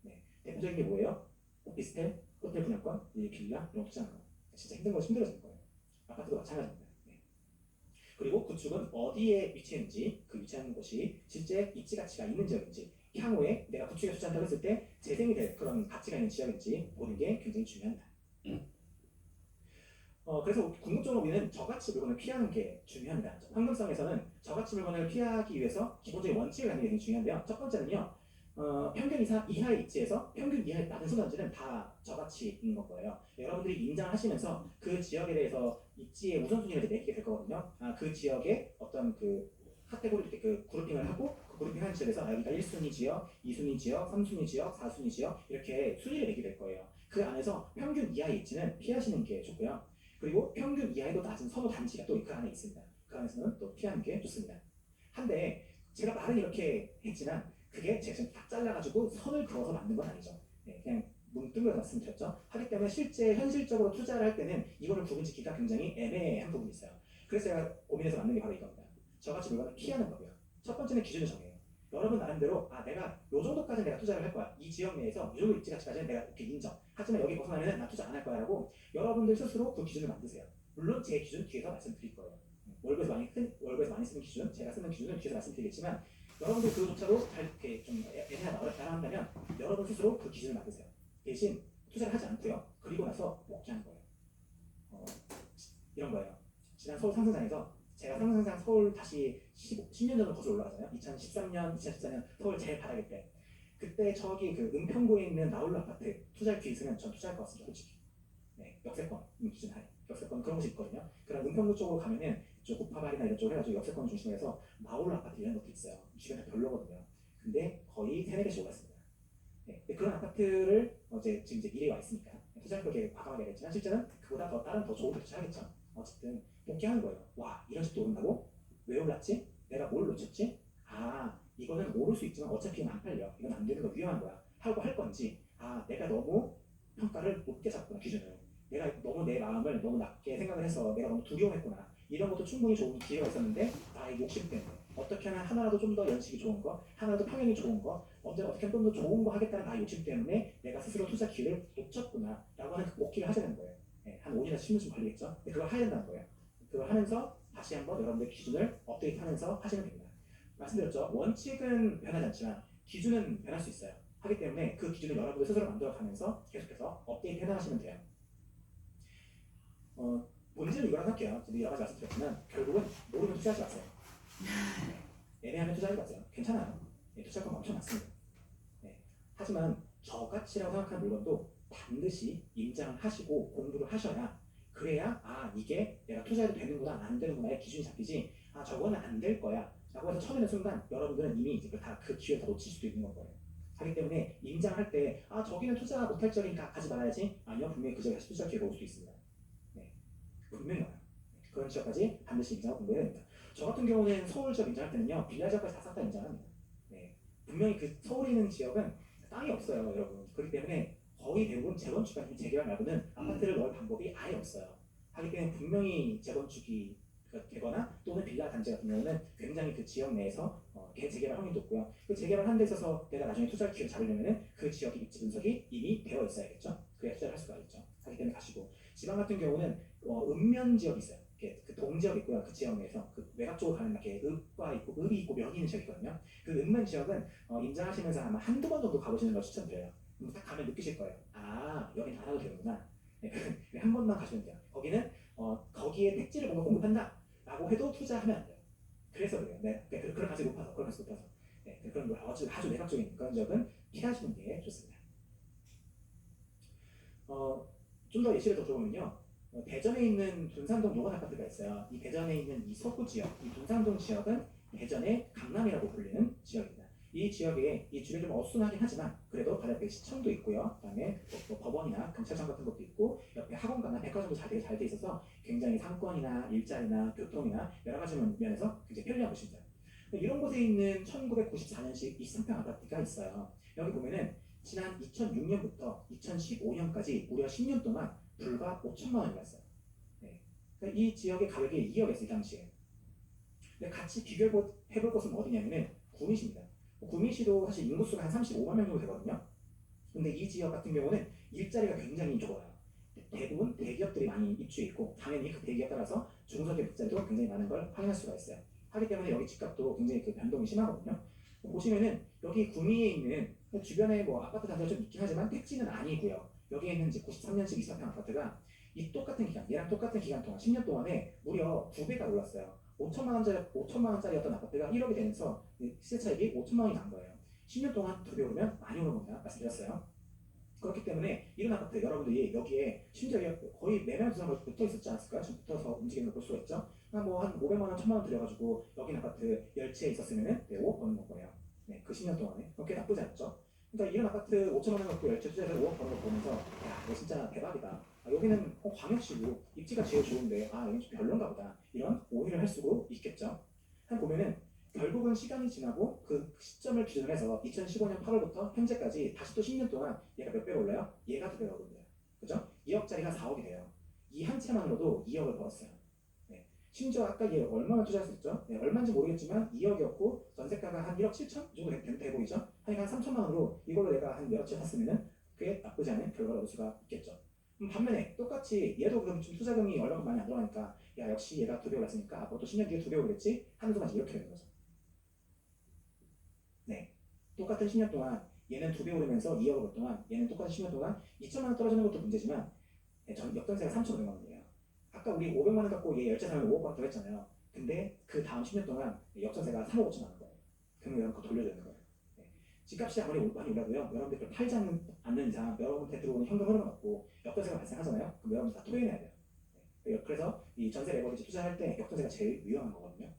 네. 대표적인 게 뭐예요? 오피스텔, 호텔 분양권, 빌라 이런 거 투자하는 거. 진짜 힘든 건 힘들어질 거예요. 아파트도 마찬가지입니다. 네. 그리고 구축은 어디에 위치했는지 그 위치하는 곳이 실제 입지 가치가 있는 지역인지 향후에 내가 구축에 투자한다고 했을 때 재생이 될 그런 가치가 있는 지역인지 보는 게 굉장히 중요합니다. 그래서 궁극적으로 우리는 저가치 물건을 피하는 게 중요합니다. 황금성에서는 저가치 물건을 피하기 위해서 기본적인 원칙을 갖는 게 굉장히 중요한데요. 첫 번째는요. 평균 이하의 입지에서 평균 이하의 낮은 소단지는 다 저가치인 거예요. 여러분들이 인정하시면서 그 지역에 대해서 입지의 우선순위를 매기게 될 거거든요. 그 지역의 어떤 그 카테고리 이렇게 그 그룹핑을 하고 그 그룹핑한 지역에서 여기가 1순위 지역, 2순위 지역, 3순위 지역, 4순위 지역 이렇게 순위를 매기게 될 거예요. 그 안에서 평균 이하의 입지는 피하시는 게 좋고요. 그리고 평균 이하에도 낮은 선호 단지가 또 그 안에 있습니다. 그 안에서는 또 피하는 게 좋습니다. 한데 제가 말은 이렇게 했지만 그게 제가 지금 딱 잘라가지고 선을 그어서 만든 건 아니죠. 네, 그냥 문득을 말씀드렸죠. 하기 때문에 실제 현실적으로 투자를 할 때는 이거를 구분짓기가 굉장히 애매한 부분이 있어요. 그래서 제가 고민해서 만든 게 바로 이겁니다. 저같이 물건을 피하는 거고요. 첫 번째는 기준을 정해요. 여러분 나름대로 내가 요 정도까지 내가 투자를 할 거야. 이 지역 내에서 이 정도 입지가치까지는 내가 이렇게 인정. 하지만 여기 벗어나면 나 투자 안 할 거야라고 여러분들 스스로 그 기준을 만드세요. 물론 제 기준 뒤에서 말씀드릴 거예요. 월급에서 많이 쓰는 기준, 제가 쓰는 기준은 뒤에서 말씀드리겠지만 여러분들 그조차도 잘 이렇게 좀 애매하다 어렵다 한다면 여러분 스스로 그 기준을 만드세요. 대신 투자를 하지 않고요. 그리고 나서 복귀하는 거예요. 이런 거예요. 지난 서울 상승장에서 제가 상승장 서울 다시 10년 전으로 거슬러 올라가잖아요. 2013년, 2014년 서울 제일 바닥일 때. 그때 저기 그 은평구에 있는 나홀로 아파트 투자할 수 있으면 전 투자할 것 같습니다. 솔직히. 네, 역세권 기준 하에. 역세권 그런 곳이 있거든요. 그런 은평구 쪽으로 가면은 저 구파발이나 이런 쪽으로 해가지고 역세권 중심으로 해서 나홀로 아파트 이런 것도 있어요. 주변에 별로거든요. 근데 거의 3-4개씩 올랐습니다. 네, 그런 아파트를 지금 이제 미래에 와 있으니까 투자를 그렇게 과감하게 했지만 실제는 그보다 다른 더 좋은 데 투자하겠죠. 어쨌든 복귀하는 거예요. 와, 이런 집도 오른다고? 왜 올랐지? 내가 뭘 놓쳤지? 이거는 오를 수 있지만 어차피 이건 안 팔려. 이건 안 되는 거 위험한 거야. 하고 할 건지, 내가 너무 평가를 높게 잡구나, 기준을. 내가 너무 내 마음을 너무 낮게 생각을 해서 내가 너무 두려워했구나. 이런 것도 충분히 좋은 기회가 있었는데 나의 욕심 때문에 어떻게 하면 하나라도 좀 더 연식이 좋은 거, 하나라도 평형이 좋은 거, 언제 어떻게 하면 좀 더 좋은 거 하겠다는 나의 욕심 때문에 내가 스스로 투자 기회를 놓쳤구나 라고 하는 그 복귀를 하자는 거예요. 네, 한 5년에서 10년쯤 걸리겠죠. 근데 그걸 해야 된다는 거예요. 그걸 하면서 다시 한번 여러분들 기준을 업데이트하면서 하시면 됩니다. 말씀드렸죠. 원칙은 변하지 않지만 기준은 변할 수 있어요. 하기 때문에 그 기준을 여러분들 스스로 만들어가면서 계속해서 업데이트 해나가시면 돼요. 본질은 이거랑 할게요. 저도 여러 가지 말씀드렸지만 결국은 모르면 투자하지 마세요. 애매하면 투자하지 마세요. 괜찮아요. 투자할 건 엄청 많습니다. 하지만 저가치라고 생각하는 물건도 반드시 임장을 하시고 공부를 하셔야 그래야 이게 내가 투자해도 되는구나 안 되는구나의 기준이 잡히지 저거는 안 될 거야 라고 해서 쳐내는 순간 여러분들은 이미 이제 그 기회를 다 놓칠 수도 있는 거예요. 하기 때문에 임장할 때 저기는 투자 못할 지역이니까 가지 말아야지 아니요 분명히 그 지역에 다시 투자 기회가 올 수도 있습니다. 분명히 와요. 그런 지역까지 반드시 임장하고 공부해야 됩니다. 저 같은 경우는 서울 지역 임장할 때는요 빌라 지역까지 다 싹 다 임장합니다. 분명히 그 서울에 있는 지역은 땅이 없어요 여러분. 그렇기 때문에 거의 대부분 재건축 아니면 재개발 말고는 아파트를 넣을 방법이 아예 없어요. 하기 때문에 분명히 재건축이 되거나 또는 빌라 단지 같은 경우는 굉장히 그 지역 내에서 재개발 확률이 높고요. 그 재개발하는 데 있어서 내가 나중에 투자 기회를 잡으려면 그 지역의 입지 분석이 이미 되어 있어야겠죠. 그래야 투자를 할 수가 있죠. 하기 때문에 가시고 지방 같은 경우는 읍면 지역이 있어요. 그 동지역 있고요. 그 지역 내에서 그 외곽 쪽으로 가는 이렇게 읍과 있고 읍이 있고 면이 있는 지역이거든요. 그 읍면 지역은 임장하시면서 아마 한두 번 정도 가보시는 걸 추천드려요. 딱 가면 느끼실 거예요. 여긴 안 와도 되는구나. 한 번만 가시면 돼요. 거기는 거기에 택지를 뭔가 공급한다 라고 해도 투자하면 안 돼요. 그래서 그래요. 그런 가치 높아서 그런 걸 아주 내각적인 그런 지역은 피하시는 게 좋습니다. 좀 더 예시를 더 들어보면요. 대전에 있는 둔산동 노건 아파트가 있어요. 이 대전에 있는 이 서구 지역, 이 둔산동 지역은 대전의 강남이라고 불리는 지역입니다. 이 지역에 이 주변이 좀 어수선하긴 하지만 그래도 바로 옆에 시청도 있고요. 그다음에 뭐 법원이나 경찰청 같은 것도 있고 옆에 학원가나 백화점도 잘 돼 있어서 굉장히 상권이나 일자리나 교통이나 여러 가지 면에서 굉장히 편리한 곳입니다. 이런 곳에 있는 1994년식 23평 아파트가 있어요. 여기 보면은 지난 2006년부터 2015년까지 무려 10년 동안 불과 5천만 원이었어요. 그러니까 이 지역의 가격이 2억이었어요, 이 당시에. 근데 같이 비교해볼 곳은 어디냐면은 구미시입니다. 구미시도 사실 인구수가 한 35만 명 정도 되거든요. 근데 이 지역 같은 경우는 일자리가 굉장히 좋아요. 대부분 대기업들이 많이 입주해 있고 당연히 그 대기업 따라서 중소기업 일자리도 굉장히 많은 걸 확인할 수가 있어요. 하기 때문에 여기 집값도 굉장히 그 변동이 심하거든요. 보시면은 여기 구미에 있는 주변에 뭐 아파트 단지가 좀 있긴 하지만 택지는 아니고요. 여기에 있는 이제 93년식 24평 아파트가 이 똑같은 기간, 얘랑 똑같은 기간 동안 10년 동안에 무려 2배가 올랐어요. 5천만 원짜리였던 아파트가 1억이 되면서 시세 차익이 5천만 원이 난 거예요. 10년 동안 2배 오르면 많이 오른 겁니다. 말씀드렸어요. 그렇기 때문에 이런 아파트 여러분들이 여기에 심지어 거의 매매 부서가 붙어 있었지 않았을까요? 좀 붙어서 움직이는 걸 볼 수가 있죠. 뭐 한 500만 원, 1000만 원 들여가지고 여기 아파트 열채에 있었으면은 5억 버는 거예요. 그 10년 동안에. 그렇게 나쁘지 않죠. 그러니까 이런 아파트 5천만 원 갖고 열채 투자해서 5억 버는 거 보면서 이거 진짜 대박이다. 여기는 광역시고 입지가 제일 좋은데 여긴 좀 별론가 보다. 이런 오해를 할 수도 있겠죠. 한 보면은 결국은 시간이 지나고 그 시점을 기준으로 해서 2015년 8월부터 현재까지 다시 또 10년 동안 얘가 몇 배가 올라요? 얘가 2배가 오릅니다. 그죠? 2억짜리가 4억이 돼요. 이 한 채만으로도 2억을 벌었어요. 네. 심지어 아까 얘 얼마나 투자했었죠? 네, 얼마인지 모르겠지만 2억이었고 전세가가 한 1억 7천 정도 돼 보이죠? 한 3천만 원으로 이걸로 내가 한 여러 채 샀으면은 꽤 나쁘지 않은 결과를 얻을 수가 있겠죠. 반면에 똑같이 얘도 그럼 좀 투자금이 얼마큼 많이 안 들어가니까 야 역시 얘가 2배 올랐으니까 앞으로 또 10년 뒤에 2배 오르겠지 하는 순간 이렇게 되는 거죠. 네. 똑같은 10년 동안 얘는 2배 오르면서 2억을 벌 동안 얘는 똑같은 10년 동안 2천만 원 떨어지는 것도 문제지만 역전세가 3,500만 원이에요. 아까 우리 500만 원 갖고 얘 열채 사면 5억 받다고 했잖아요. 근데 그 다음 10년 동안 역전세가 3억 5천만 원 거예요. 그러면 여러분 그거 돌려주는 거예요. 네. 집값이 아무리 많이 올라도요. 여러분들 그걸 팔지 않는 이상 여러분한테 들어오는 현금 흐름을 갖고 역전세가 발생하잖아요. 그럼 여러분들 다 토해내야 돼요. 네. 그래서 이 전세 레버리지 투자할 때 역전세가 제일 위험한 거거든요.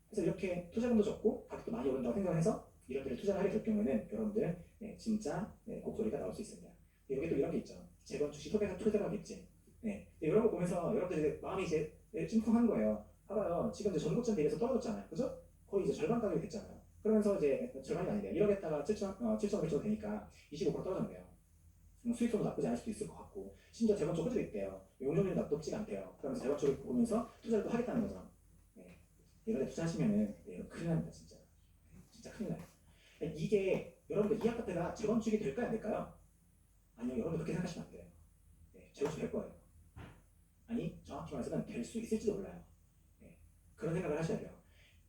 그래서 이렇게 투자금도 적고 가격도 많이 오른다고 생각해서 이런 데를 투자를 하게 될 경우에는 여러분들 진짜 곡소리가 나올 수 있습니다. 여기 또 이런 게 있죠. 재건축 시 토대가겠지. 네. 이런 거 보면서 여러분들 마음이 이제 찜통한 거예요. 봐봐요. 지금 이제 전고점 대비해서 떨어졌잖아요. 그죠? 거의 이제 절반 가격이 됐잖아요. 그러면서 이제 절반이 아니래요. 1억에다가 7,500원 되니까 25% 떨어졌네요. 수익성도 나쁘지 않을 수도 있을 것 같고 심지어 재건축 호재도 있대요. 용적률이 나쁘지가 않대요. 그러면서 재건축을 보면서 투자를 또 하겠다는 거죠. 네. 이런 데 투자하시면은 큰일 납니다. 진짜. 진짜 큰일 나요. 이게 여러분들 이 아파트가 재건축이 될까요? 안 될까요? 아니요. 여러분들 그렇게 생각하시면 안 돼요. 네. 재건축 될 거예요. 아니 정확히 말해서는 될 수 있을지도 몰라요. 네. 그런 생각을 하셔야 돼요.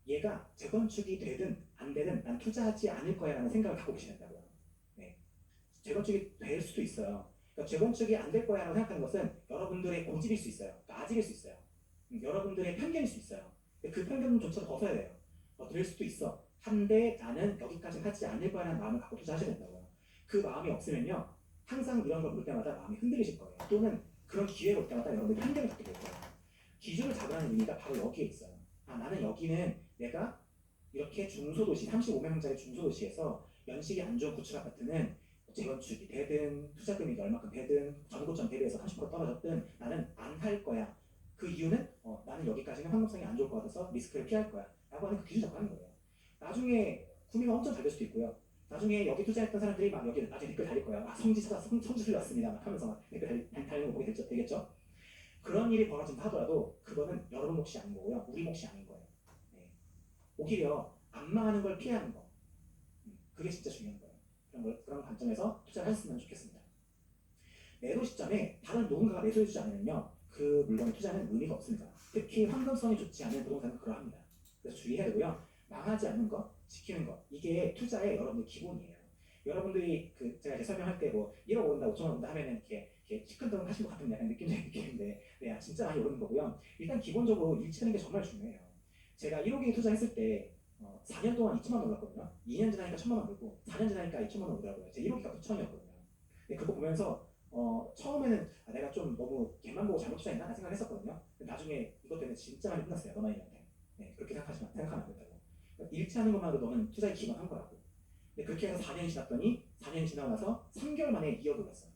얘가 재건축이 되든 안 되든 난 투자하지 않을 거야 라는 생각을 갖고 계셔야 된다고요. 네. 재건축이 될 수도 있어요. 그러니까 재건축이 안 될 거야 라고 생각하는 것은 여러분들의 고집일 수 있어요. 그러니까 아직일 수 있어요. 여러분들의 편견일 수 있어요. 그 편견조차 벗어야 돼요. 될 수도 있어. 한데 나는 여기까지 하지 않을 거야 라는 마음을 갖고 투자하셔야 된다고요. 그 마음이 없으면요. 항상 이런 걸 볼 때마다 마음이 흔들리실 거예요. 또는 그런 기회를 볼 때마다 여러분들이 편견을 갖게 될 거예요. 기준을 잡으라는 의미가 바로 여기에 있어요. 아, 나는 여기는 내가 이렇게 중소도시, 35명짜리 중소도시에서 연식이 안 좋은 구축 아파트는 재건축이 되든 투자금이 얼마큼 되든 전고점 대비해서 30% 떨어졌든 나는 안 할 거야. 그 이유는 나는 여기까지는 환경성이 안 좋을 것 같아서 리스크를 피할 거야. 라고 하는 그 기준 잡고 하는 거예요. 나중에 구매가 엄청 잘 될 수도 있고요. 나중에 여기 투자했던 사람들이 막 여기 나중에 댓글 달릴 거예요. 아, 성지를 났습니다. 막 하면서 막 댓글 달리는 거 보게 되겠죠. 그런 일이 벌어진다 하더라도 그거는 여러분 몫이 아닌 거고요. 우리 몫이 아닌 거예요. 네. 오히려 안 망하는 걸 피하는 거. 그게 진짜 중요한 거예요. 그런 관점에서 투자를 하셨으면 좋겠습니다. 매도 시점에 다른 누군가가 매수해주지 않으면요. 그 물건에 투자는 의미가 없습니다. 특히 환경성이 좋지 않은 부동산은 그러합니다. 그래서 주의해야 되고요. 망하지 않는 것, 지키는 것. 이게 투자의 여러분들 기본이에요. 여러분들이 제가 이제 설명할 때 뭐 1억 오른다, 5천만 오른다 하면은 이렇게 시큰둥 하신 것 같은 약간 느낌적인 느낌인데 네, 진짜 많이 오르는 거고요. 일단 기본적으로 일치하는 게 정말 중요해요. 제가 1억에 투자했을 때 4년 동안 2천만 원 올랐거든요. 2년 지나니까 1천만 원 오르고 4년 지나니까 2천만 원 오르더라고요. 제 1억이가 9천이었거든요. 근데 그거 보면서 처음에는 내가 좀 너무 걔만 보고 잘못 투자했나 라는 생각을 했었거든요. 근데 나중에 이것 때문에 진짜 많이 끝났어요. 너만이한테. 네, 그렇게 생각하면 안 된다고. 그러니까 일치하는 것만으로 너는 투자에 기반한 거라고. 근데 그렇게 해서 4년이 지났더니 4년이 지나고 나서 3개월 만에 2억을 올랐어요.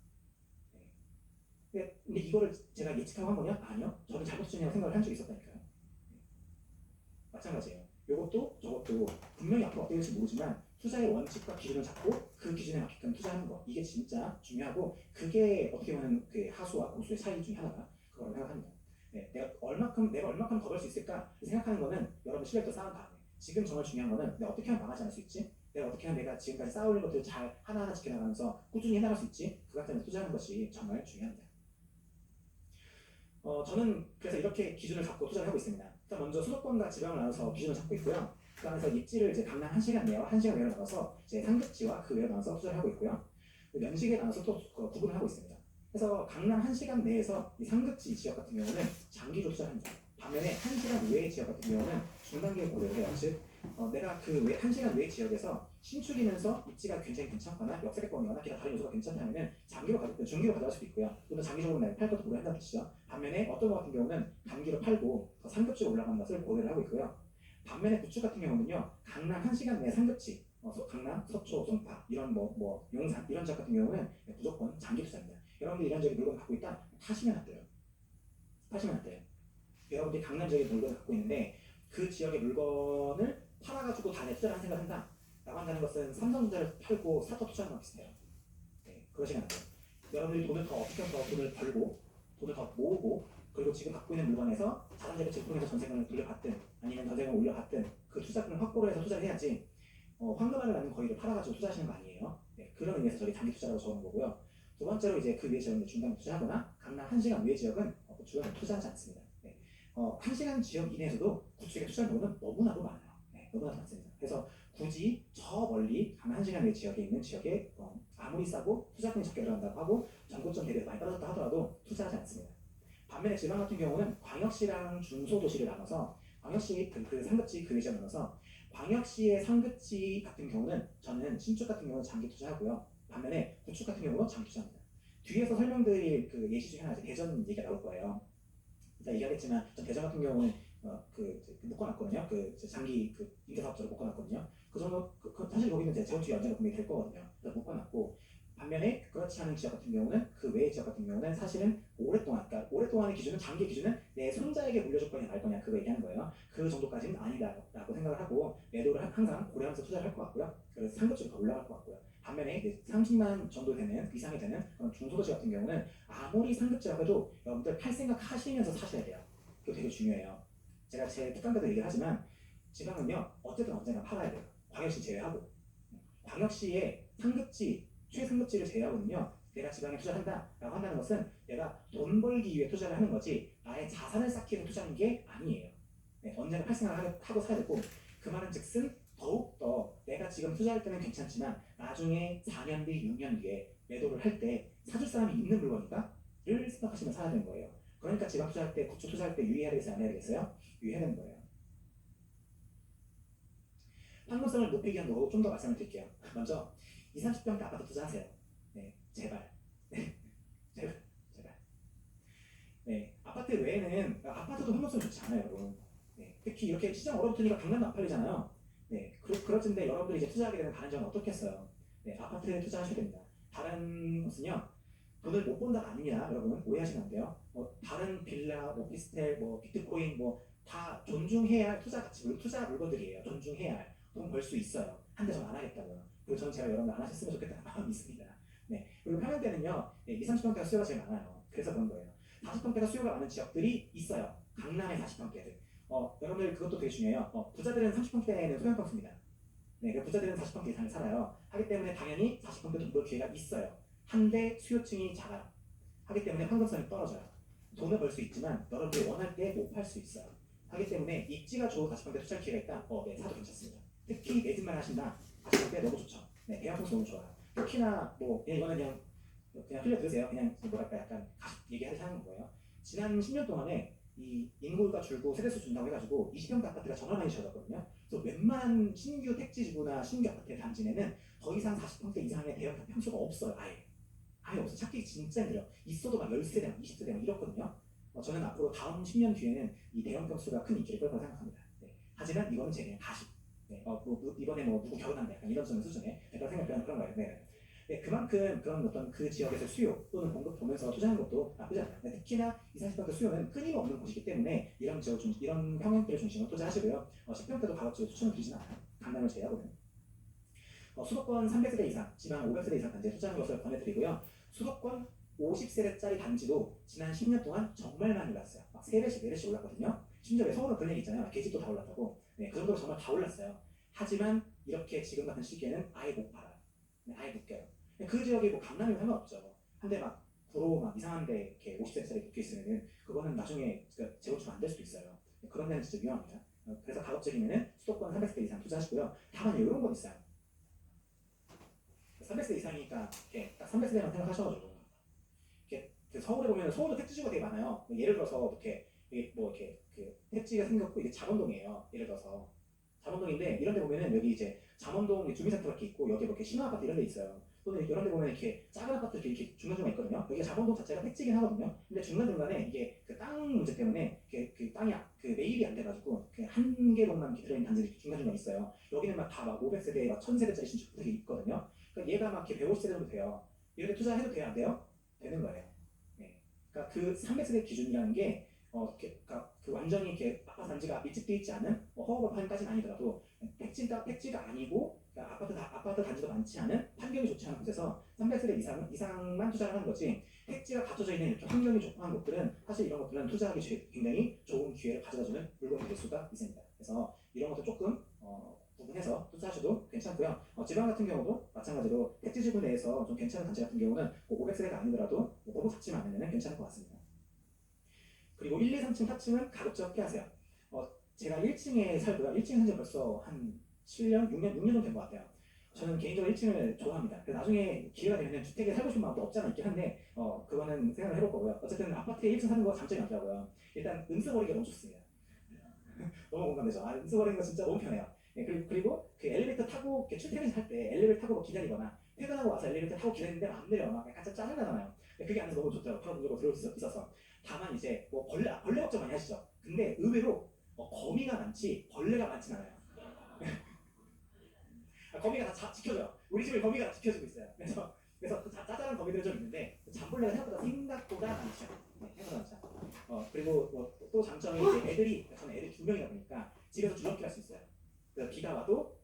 네. 근데 이거를 제가 예측하고 한 거냐? 아니요. 저는 잘못 투자냐고 생각을 한 적이 있었다니까요. 네. 마찬가지예요. 이것도 저것도 분명히 앞으로 어떻게 될지 모르지만 투자의 원칙과 기준을 잡고 그 기준에 맞게끔 투자하는 거 이게 진짜 중요하고 그게 어떻게 보면 그 하수와 고수의 차이 중에 하나가 그거라고 생각합니다. 네, 내가 얼마큼 더 벌 수 있을까 생각하는 거는 여러분 실력도 쌓은 다음에 지금 정말 중요한 거는 내가 어떻게 하면 망하지 않을 수 있지? 내가 어떻게 하면 내가 지금까지 쌓아올린 것들을 잘 하나하나 지켜나가면서 꾸준히 해나갈 수 있지? 그 관점에서 투자하는 것이 정말 중요합니다. 저는 그래서 이렇게 기준을 잡고 투자를 하고 있습니다. 일단 먼저 수도권과 지방을 나눠서 기준을 잡고 있고요. 그 안에서 입지를 이제 강남 1시간 내와 1시간 내로 나눠서 이제 상급지와 그 외로 나눠서 투자를 하고 있고요. 면식에 나눠서 또 구분을 하고 있습니다. 그래서 강남 1시간 내에서 이 상급지 지역 같은 경우는 장기로 투자합니다. 반면에 1시간 외의 지역 같은 경우는 중단기에 고려를 해요. 즉 내가 그 1시간 외의 지역에서 신축이면서 입지가 굉장히 괜찮거나 역세권이거나 기타 다른 요소가 괜찮다면 중기로 가져갈 수도 있고요. 또는 장기적으로 내가 팔 것도 고려한다는 뜻이죠. 반면에 어떤 것 같은 경우는 단기로 팔고 더 상급지로 올라가는 것을 고려를 하고 있고요. 반면에 구축 같은 경우는요. 강남 1시간 내 상급지, 강남, 서초, 송파 이런 용산 이런 지역 같은 경우는 무조건 장기 투자입니다. 여러분들이 이런 지역에 물건을 갖고 있다? 파시면 안 돼요. 파시면 안 돼요. 여러분들이 강남 지역에 물건을 갖고 있는데 그 지역의 물건을 팔아가지고 다내 투자를 한 생각을 한다 라고 한다는 것은 삼성전자를 팔고 스타트업 투자하는 거랑 비슷해요. 네, 그러시면 안 돼요. 여러분들이 돈을 더 어떻게 하면 더 돈을 벌고 돈을 더 모으고 그리고 지금 갖고 있는 물건에서 자산재배 증권에서 전세금을 돌려받든 아니면 전세금을 올려받든 그 투자금을 확보를 해서 투자를 해야지 황금알을 낳는 거위를 팔아가지고 투자하시는 거 아니에요. 네, 그런 의미에서 저희 단기 투자라고 적은 거고요. 두 번째로 이제 그 위에 지역은 중간 투자하거나 강남 1시간 외 지역은 구축에 투자하지 않습니다. 네, 1시간 지역 이내에서도 구축에 투자하는 경우는 너무나도 많아요. 네, 너무나도 많습니다. 그래서 굳이 저 멀리 강남 1시간 외 지역에 있는 지역에 아무리 싸고 투자금이 적게 들어간다고 하고 전고점 대비해서 많이 떨어졌다 하더라도 투자하지 않습니다. 반면에 지방 같은 경우는 광역시랑 중소도시를 나눠서 광역시 그 상급지 그 외지역 나눠서 광역시의 상급지 같은 경우는 저는 신축 같은 경우는 장기 투자하고요. 반면에 구축 같은 경우는 장기 투자합니다. 뒤에서 설명드릴 그 예시 중에 하나 대전 얘기가 나올 거예요. 일단 얘기하겠지만 전 대전 같은 경우는 묶어놨거든요. 그 장기 그 임대사업자로 묶어놨거든요. 그 정도 사실 거기는 제 재건축이 언젠가 분명히 될 거거든요. 그래서 묶어놨고 반면에 그렇지 않은 지역 같은 경우는 그 외의 지역 같은 경우는 사실은 오랫동안 그러니까 오랫동안의 기준은 장기 기준은 내 손자에게 물려줄 거냐 말 거냐 그거 얘기하는 거예요. 그 정도까지는 아니다라고 생각을 하고 매도를 항상 고려하면서 투자를 할 것 같고요. 그래서 상급적으로 더 올라갈 것 같고요. 반면에 이제 30만 정도 되는 이상이 되는 그런 중소도시 같은 경우는 아무리 상급지라고 해도 여러분들 팔 생각 하시면서 사셔야 돼요. 그거 되게 중요해요. 제가 제 특강 때도 얘기를 하지만 지방은요 어쨌든 언젠가 팔아야 돼요. 광역시 제외하고 광역시의 상급지 최상급지를 제외하고는요 내가 지방에 투자한다라고 한다는 것은 내가 돈 벌기 위해 투자를 하는 거지 나의 자산을 쌓기 위해 투자하는 게 아니에요. 네, 언젠가 팔 생각을 하고 사야 되고 그 말은 즉슨 더욱더 내가 지금 투자할 때는 괜찮지만 나중에 4년 뒤, 6년 뒤에 매도를 할 때 사줄 사람이 있는 물건인가를 생각하시면서 사야 되는 거예요. 그러니까 지방 투자할 때, 구축 투자할 때 유의해야 되겠어요? 안 해야 되겠어요? 유의해야 되는 거예요. 환급성을 높이기 위한 노하우 좀 더 말씀을 드릴게요. 먼저 20, 30평대 아파트 투자하세요. 네, 제발. 네, 제발. 네, 아파트 외에는 아파트도 환급성이 좋지 않아요, 여러분. 네, 특히 이렇게 시장 얼어붙으니까 강남도 안 팔리잖아요. 네, 그렇던데 여러분들이 이제 투자하게 되는 다른 점은 어떻겠어요? 네, 아파트에 투자하셔야 됩니다. 다른 것은요, 돈을 못 번다가 아닙니다, 여러분. 오해하시면 안 돼요. 다른 빌라, 오피스텔, 비트코인, 다 존중해야 할 투자 가치, 투자 물건들이에요. 존중해야 할. 돈 벌 수 있어요. 한데 전 안 하겠다고요. 그리고 저는 제가 여러분 안 하셨으면 좋겠다는 마음이 있습니다. 네, 그리고 평양대는요, 네, 20, 30평대가 수요가 제일 많아요. 그래서 그런 거예요. 40평대가 수요가 많은 지역들이 있어요. 강남의 40평대들. 여러분들 그것도 되게 중요해요. 부자들은 30평대에는 소형평수입니다. 네, 그러니까 부자들은 40평대 이상을 살아요. 하기 때문에 당연히 40평대 돈 벌 기회가 있어요. 한데 수요층이 작아요. 하기 때문에 환급성이 떨어져요. 돈을 벌 수 있지만 여러분들이 원할 때 못 팔 수 있어요. 하기 때문에 입지가 좋은 40평대 투자 기회가 있다? 네, 사도 괜찮습니다. 특히 내 집만 하신다? 40평대 너무 좋죠. 네, 대형평수 너무 좋아요. 특히나 그냥 이거는 그냥 흘려 들으세요. 그냥 뭐랄까 약간 얘기하듯이 하는 거예요. 지난 10년 동안에 이 인구가 줄고 세대수 준다고 해가지고 20평대 아파트가 정말 많이 지어졌거든요. 그래서 웬만한 신규 택지지구나 신규 아파트 단지 내는 더 이상 40평대 이상의 대형 평수가 없어요. 아예 없어. 찾기 진짜 힘들어요. 있어도 막 10세대, 막 20세대 막 이렇거든요. 저는 앞으로 다음 10년 뒤에는 이 대형 평수가 큰 인기를 끌 거라고 생각합니다. 네. 하지만 이거는 제 그냥 가십. 네. 이번에 누구 결혼한다 약간 이런 수준의 제가 생각하는 그런 거예요. 네. 네, 그만큼 그런 어떤 그 지역에서 수요 또는 공급 보면서 투자하는 것도 나쁘지 않아요. 네, 특히나 20, 30평대 수요는 끊임없는 곳이기 때문에 이런 지역 이런 평형대를 중심으로 투자하시고요. 10평대도 가급적 추천을 드리진 않아요. 강남을 제외하고는. 수도권 300세대 이상, 지방 500세대 이상 단지에 투자하는 것을 권해드리고요. 수도권 50세대짜리 단지도 지난 10년 동안 정말 많이 올랐어요. 막 3배씩, 4배씩 올랐거든요. 심지어 서울은 그런 얘기 있잖아요. 계집도 다 올랐다고. 네, 그 정도로 정말 다 올랐어요. 하지만 이렇게 지금 같은 시기에는 아예 못 팔아요. 네, 아예 못 껴요. 그 지역이 강남이면 상관없죠. 한데 막 구로 막 이상한데 이렇게 50세대짜리 붙어 있으면은 그거는 나중에 재건축 안 될 수도 있어요. 그런 데는 진짜 위험합니다. 그래서 가급적이면은 수도권 300세대 이상 투자하시고요. 다만 이런 건 있어요. 300세대 이상이니까 이렇게 딱 300세대만 생각하셔가지고 이렇게 서울에 보면 서울도 택지주가 되게 많아요. 예를 들어서 이렇게 택지가 생겼고 이게 잠원동이에요. 예를 들어서 잠원동인데 이런 데 보면은 여기 이제 잠원동 주민센터 이렇게 있고 여기 이렇게 신화아파트 이런 데 있어요. 또는 이런 데 보면 이렇게 작은 아파트 이렇게 중간중간 있거든요. 여기가 잠원동 자체가 택지긴 하거든요. 근데 중간중간에 이게 그 땅 문제 때문에 그 땅이 매입이 안 돼가지고 한 개로만 들어있는 단지들이 중간중간 있어요. 여기는 막 다 막 500세대, 막 1000세대짜리 신축들이 있거든요. 그러니까 얘가 막 이렇게 150세대 정도 돼요. 이렇게 투자해도 돼요, 안 돼요? 되는 거예요. 네. 그러니까 그 300세대 기준이라는 게 그러니까 그 완전히 이렇게 아파트 단지가 밀집되어 있지 않은 허허벌판까지는 아니더라도 택지가 아니고 그러니까 아파트 단지도 많지 않은 환경이 좋지 않은 곳에서 300세대 이상만 투자를 하는 거지. 택지가 갖춰져 있는 이렇게 환경이 좋고 한 곳들은 사실 이런 것들은 투자하기 굉장히 좋은 기회를 가져다주는 물건이 될 수가 있습니다. 그래서 이런 것도 조금 구분해서 투자하셔도 괜찮고요. 지방 같은 경우도 마찬가지로 택지 지구 내에서 좀 괜찮은 단지 같은 경우는 500세대가 아니더라도 너무 작지만 않으면 괜찮을 것 같습니다. 그리고 1, 2, 3층, 4층은 가급적 피하세요. 제가 1층에 살고요. 1층에 산지 벌써 한 7년, 6년 정도 된 것 같아요. 저는 개인적으로 1층을 좋아합니다. 나중에 기회가 되면 주택에 살고 싶은 마음도 없지 않아 있긴 한데 그거는 생각을 해볼 거고요. 어쨌든 아파트에 1층 사는 거 장점이 많더라고요. 일단 음수거리가 너무 좋습니다. 너무 공감되죠? 음수거리는 거 진짜 너무 편해요. 네, 그리고 그 엘리베이터 타고 출퇴근할 때 엘리베이터 타고 기다리거나 퇴근하고 와서 엘리베이터 타고 기다리는데 안 내려 막 약간 짜증나잖아요. 그게 안에서 너무 좋더라고요. 바로 문으로 들어올 수 있어서. 다만 이제 뭐 벌레 걱정 많이 하시죠. 근데 의외로 거미가 많지 벌레가 많진 않아요. 거미가 다 지켜줘요. 우리 집을 거미가 다 지켜주고 있어요. 그래서 그 짜잘한 거미들은 좀 있는데 잠벌레가 생각보다 많죠. 네, 생각보다 많죠. 그리고 또 장점이 이제 저는 애들이 2명이다 보니까 집에서 줄넘기 할 수 있어요. 그래서 비가 와도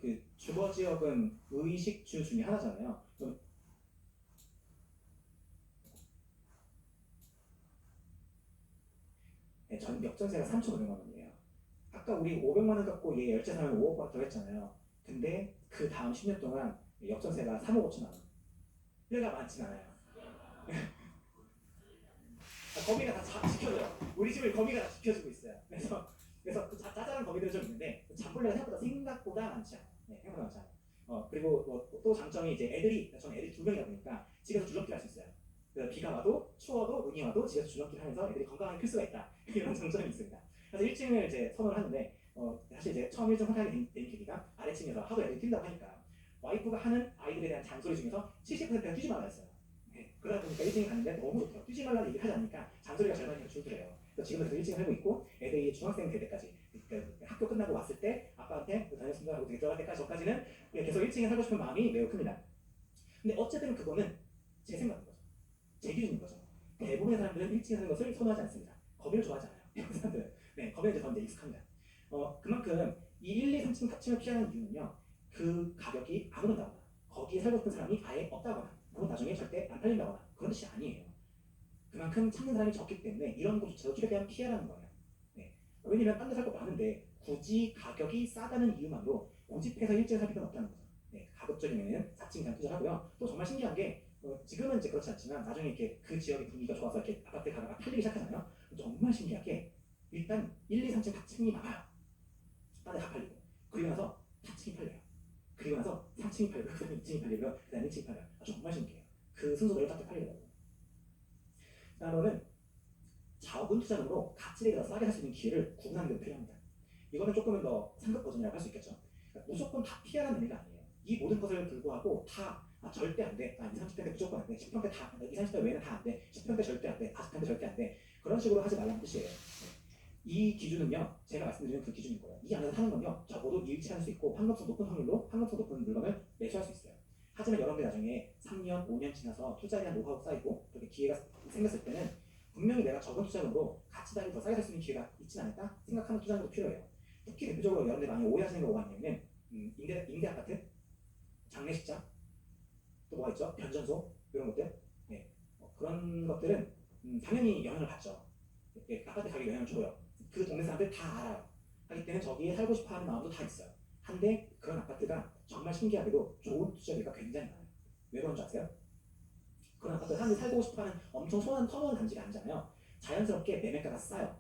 그 주거 지역은 의식주 중에 하나잖아요. 네, 전 역전세가 3,500만 원이에요. 아까 우리 500만 원 갖고 얘 열채 사면 5억 받다고 했잖아요. 근데 그 다음 10년 동안 역전세가 3억 5천만 원. 피해가 많진 않아요. 거미가 다 지켜줘요. 우리 집을 거미가 다 지켜주고 있어요. 그래서 그 짜잘한 거미들은 좀 있는데 잠벌레가 생각보다 많지 않아요. 네, 생각보다 많지 않아요. 그리고 또 장점이 이제 저는 애들이 2명이다 보니까 집에서 줄넘기를 할 수 있어요. 그래서 비가 와도 추워도 눈이 와도 집에서 줄넘기를 하면서 애들이 건강하게 클 수가 있다. 이런 장점이 있습니다. 그래서 1층을 이제 선호를 하는데 사실 이제 처음 1층 선택하게 된 계기가 아래층에서 하도 애들이 뛴다고 하니까 와이프가 하는 아이들에 대한 잔소리 중에서 70%가 뛰지 말라 했어요. 네, 그러다 보니까 1층에 갔는데 너무 좋더라고요. 뛰지 말라는 얘기를 하지 않으니까 잔소리가 절반이 줄더래요. 그래서 지금은 그래서 1층에 살고 있고 애들이 중학생 될 때까지 그러니까 학교 끝나고 왔을 때 아빠한테 다녔습니다 하고 들어갈 때까지 저까지는 계속 1층에 살고 싶은 마음이 매우 큽니다. 근데 어쨌든 그거는 제 생각인 거죠. 제 기준인 거죠. 대부분의 사람들은 1층에 사는 것을 선호하지 않습니다. 거기를 좋아하지 않아요. 대부분 사람들은. 네, 거기에 이제 더 이제 익숙합니다. 그만큼 이 1, 2, 3층, 4층을 피하는 이유는요. 그 가격이 안 오른다거나 거기에 살고 싶은 사람이 아예 없다거나 그건 나중에 절대 안 팔린다거나 그런 뜻이 아니에요. 그만큼 찾는 사람이 적기 때문에 이런 곳조차도 최대한 피하라는 거예요. 네. 왜냐면 딴 데 살 거 많은데 굳이 가격이 싸다는 이유만으로 고집해서 1층에 살 필요는 없다는 거죠. 네, 가급적이면 4층 이상 투자하고요. 또 정말 신기한 게 지금은 이제 그렇지 않지만 나중에 이렇게 그 지역의 분위기가 좋아서 이렇게 아파트 가격가 팔리기 시작하잖아요. 정말 신기하게 일단 1, 2, 3층 4층이 나가요. 딴 데 다 팔리고 그리고 나서 4층이 팔려요. 그리고 나서 3층이 팔리고 그 다음에 2층이 팔리고요. 그 다음에 1층이 팔려요. 정말 신기해요. 그 순서대로 딱 팔리더라고요. 다음은 자본 투자금으로 가치를 더 싸게 살 수 있는 기회를 구분하는 게 필요합니다. 이거는 조금은 더 상급 버전이라고 할 수 있겠죠. 그러니까 무조건 다 피하라는 의미가 아니에요. 이 모든 것을 불구하고 다 절대 안 돼. 2, 30평대 무조건 안 돼. 10평대 다, 2, 30평대 외에는 다 안 돼. 10평대 절대 안 돼. 40평대 절대 안 돼. 그런 식으로 하지 말라는 뜻이에요. 이 기준은요, 제가 말씀드리는 그 기준인 거예요. 이 안에서 사는 건요, 적어도 일치할 수 있고 환급성 높은 확률로 환급성 높은 물건을 매수할 수 있어요. 하지만 여러분들 나중에 3년, 3년, 5년 지나서 투자에 대한 노하우 쌓이고 그렇게 기회가 생겼을 때는 분명히 내가 적은 투자금으로 가치단이 더 싸게 살 수 있는 기회가 있지 않을까 생각하는 투자금도 필요해요. 특히 대표적으로 여러분들이 많이 오해하시는 게 뭐가 있냐면 임대 아파트, 장례식장, 또 뭐가 있죠? 변전소 이런 것들. 네. 그런 것들은 당연히 영향을 받죠. 아파트 가격에 영향을 줘요. 그 동네 사람들 다 알아요. 하기 때문에 저기에 살고 싶어하는 마음도 다 있어요. 한데 그런 아파트가 정말 신기하게도 좋은 투자비가 굉장히 많아요. 왜 그런 줄 아세요? 그런 아파트 사람들이 살고 싶어하는 엄청 선호하는 단지가 아니잖아요. 자연스럽게 매매가가 싸요.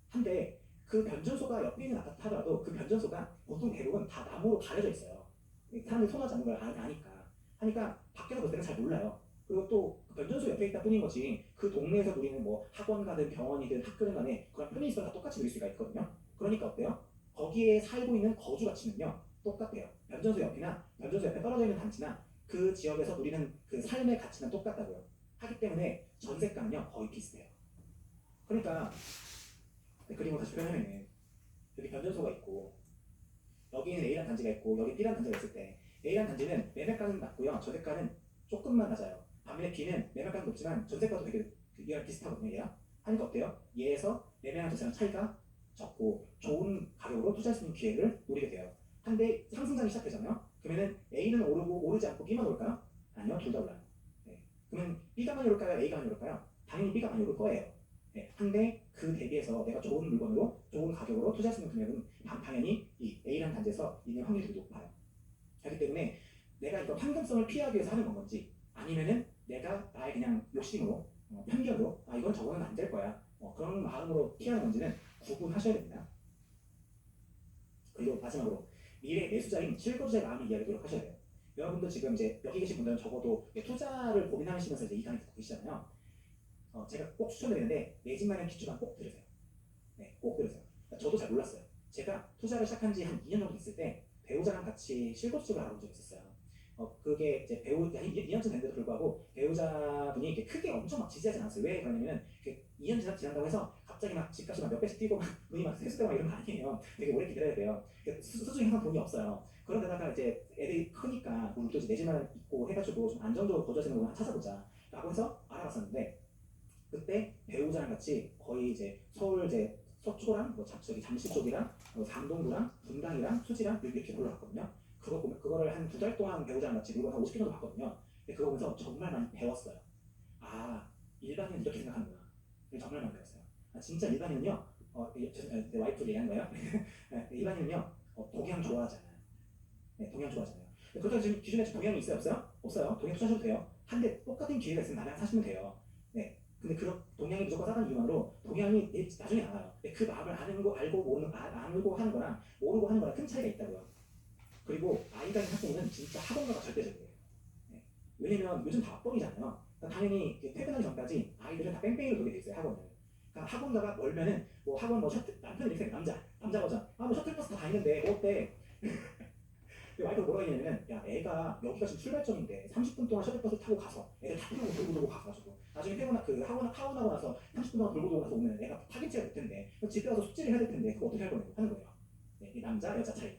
한데 그 변전소가 옆에 있는 아파트 하더라도 그 변전소가 보통 대부분 다 나무로 가려져 있어요. 사람들이 선호하지 않는 걸 아니까. 하니까 밖에서 볼 때는 잘 몰라요. 그리고 또그 변전소 옆에 있다 뿐인 거지 그 동네에서 누리는 뭐 학원 가든 병원이든 학교든 간에 그런 편의시설 다 똑같이 누릴 수가 있거든요. 그러니까 어때요? 거기에 살고 있는 거주 가치는요 똑같아요. 변전소 옆이나 변전소 옆에 떨어져 있는 단지나 그 지역에서 누리는 그 삶의 가치는 똑같다고요. 하기 때문에 전세가는요 거의 비슷해요. 그러니까 그림을 다시 표현하면 여기 변전소가 있고 여기는 A라는 단지가 있고 여기 B라는 단지가 있을 때 A라는 단지는 매매가는 낮고요. 전세가는 조금만 낮아요. 반면에 B는 매매가는 높지만 전세가도 되게 얘랑 비슷하거든요. 얘랑. 하니까 어때요? 얘에서 매매랑 전세랑 차이가 적고 좋은 가격으로 투자할 수 있는 기회를 노리게 돼요. 한데 상승장이 시작되잖아요. 그러면은 A는 오르고 오르지 않고 B만 오를까요? 아니요. 둘 다 올라요. 네. 그러면 B가 많이 오를까요? A가 많이 오를까요? 당연히 B가 많이 오를 거예요. 네. 한데 그 대비해서 내가 좋은 물건으로 좋은 가격으로 투자할 수 있는 금액은 당연히 이 A라는 단지에서 있는 확률이 되게 높아요. 그렇기 때문에 내가 이거 황금성을 피하기 위해서 하는 건지 아니면은 내가 나의 그냥 욕심으로 편견으로 이건 저거는 안 될 거야 그런 마음으로 피하는 건지는 구분하셔야 됩니다. 그리고 마지막으로 미래 매수자인 실거주자의 마음을 이해하기 노력하셔야 돼요. 여러분들 지금 이제 여기 계신 분들은 적어도 투자를 고민하시면서 이제 이 강의 듣고 계시잖아요. 제가 꼭 추천드리는데 내 집 마련 기초반 꼭 들으세요. 네, 꼭 들으세요. 저도 잘 몰랐어요. 제가 투자를 시작한 지 한 2년 정도 됐을 때 배우자랑 같이 실거주집을 알아본 적이 있었어요. 그게 이제 한 2년쯤 됐는데도 불구하고 배우자분이 이렇게 크게 엄청 막 지지하지 않았어요. 왜 그러냐면은 2년 지난다고 해서 갑자기 막 집값이 막 몇 배씩 뛰고 막 눈이 막 세수되고 이런 거 아니에요. 되게 오래 기다려야 돼요. 수중에 항상 돈이 없어요. 그런데다가 이제 애들이 크니까 우리도 이제 내 집만 있고 해가지고 좀 안정적으로 거주하시는 거 찾아보자 라고 해서 알아봤었는데 그때 배우자랑 같이 거의 이제 서울 이제 서초랑 뭐 저기 잠실 쪽이랑 강동구랑 분당이랑 수지랑 이렇게 골라갔거든요. 그거를 한 2달 동안 배우자랑 같이 물건 한 50개 정도 봤거든요. 근데 그거 보면서 정말 많이 배웠어요. 일반인은 이렇게 생각하는구나. 정말 많이 배웠어요. 진짜 일반인은요. 내 와이프 얘기한 거예요. 일반인은요. 동양 좋아하잖아요. 네, 동양 좋아하잖아요. 그렇다고 지금 기준에 동양이 있어요, 없어요? 없어요. 동양 투자하셔도 돼요. 한데 똑같은 기회가 있으면 나랑 사시면 돼요. 네. 근데 그런 동양이 무조건 싸다는 이유만으로 동양이 나중에 나와요. 근데 그 마음을 아는 거 알고 모르는 알고 하는 거랑 모르고 하는 거랑 큰 차이가 있다고요. 그리고 아이가 있는 학생은 진짜 학원가가 절대적이에요. 네. 왜냐면 요즘 다 합법이잖아요. 그러니까 당연히 퇴근하기 전까지 아이들은 다 뺑뺑이로 돌게 돼 있어요 학원을. 그러니까 학원가가 멀면은 뭐 학원 뭐 셔틀 남편이 이렇게 남자 버전 뭐 셔틀버스 다 다니는데 뭐 어때? 와이프가 뭐라 했냐면은 야 애가 여기가 지금 출발점인데 30분 동안 셔틀버스 타고 가서 애들 다 태우고 돌고 가가지고 나중에 퇴근하 하원하고 나서 30분 동안 돌고 나서 오면 애가 파김치가 될 텐데 집에 와서 숙제를 해야 될 텐데 그거 어떻게 할 거냐고 하는 거예요. 네, 이 남자 여자 차이.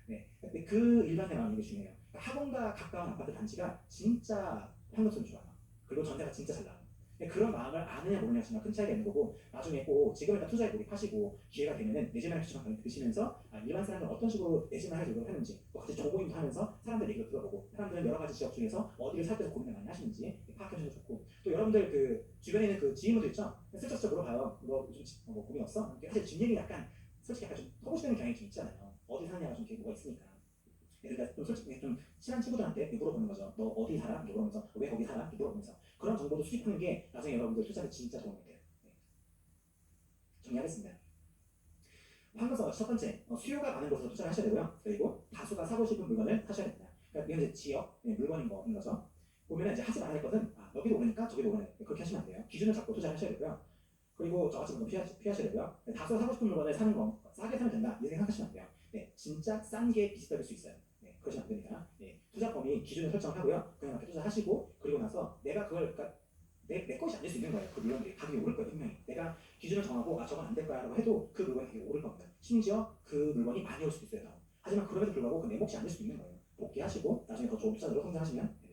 네, 근데 그 일반의 마음이 중요해요. 그러니까 학원과 가까운 아파트 단지가 진짜 환경성이 좋아요. 그리고 전세가 진짜 잘 나와요. 그런 마음을 아느냐 모르냐 정말 큰 차이가 있는 거고 나중에 꼭 지금 일단 투자에 몰입하시고 기회가 되면은 내집마련 기초반 강의 들으시면서 일반 사람들은 어떤 식으로 내집마련 노력을 하는지 같이 조고임도 하면서 사람들 얘기를 들어보고 사람들은 여러 가지 지역 중에서 어디를 살 때서 고민을 많이 하시는지 파악하셔도 좋고 또 여러분들 그 주변에 있는 그 지인분들 있죠? 슬쩍슬쩍 물어봐요. 너 요즘 뭐 고민 없어? 사실 집 얘기 약간 솔직히 약간 좀 허구시되는 경향이 좀 있잖아요. 어디 사냐가 좀 뭐가 있으니까. 그러니까 좀 솔직히 좀 친한 친구들한테 물어보는 거죠. 너 어디 살아? 물어보면서 왜 거기 살아? 물어보면서 그런 정보도 수집하는 게 나중에 여러분들 투자에 진짜 도움이 돼요. 네. 정리하겠습니다. 환경성과 첫 번째, 수요가 많은 곳에서 투자를 하셔야 되고요. 그리고 다수가 사고 싶은 물건을 사셔야 됩니다. 그러니까 이건 이제 지역, 물건인 거죠. 보면은 이제 하지 말아야 할 것은 여기도 오르니까 저기도 오르네. 그렇게 하시면 안 돼요. 기준을 잡고 투자를 하셔야 되고요. 그리고 저같이 물건 피하셔야 되고요. 다수가 사고 싶은 물건을 사는 거 싸게 사면 된다. 이 생각하시면 안 돼요. 네, 진짜 싼 게 비슷할 수 있어요. 네, 그러시면 안 됩니다. 네, 투자 범위 기준을 설정하고요. 그냥 맞게 투자하시고 그리고 나서 내가 그걸 그러니까 내 것이 아닐 수 있는 거예요. 그 물건들이 가격이 오를 거예요. 분명히. 내가 기준을 정하고 저건 안 될 거야 라고 해도 그 물건이 가격이 오를 겁니다. 심지어 그 물건이 많이 올 수도 있어요. 하지만 그럼에도 불구하고 그 내 몫이 아닐 수도 있는 거예요. 복귀하시고 나중에 더 좋은 투자로 성장하시면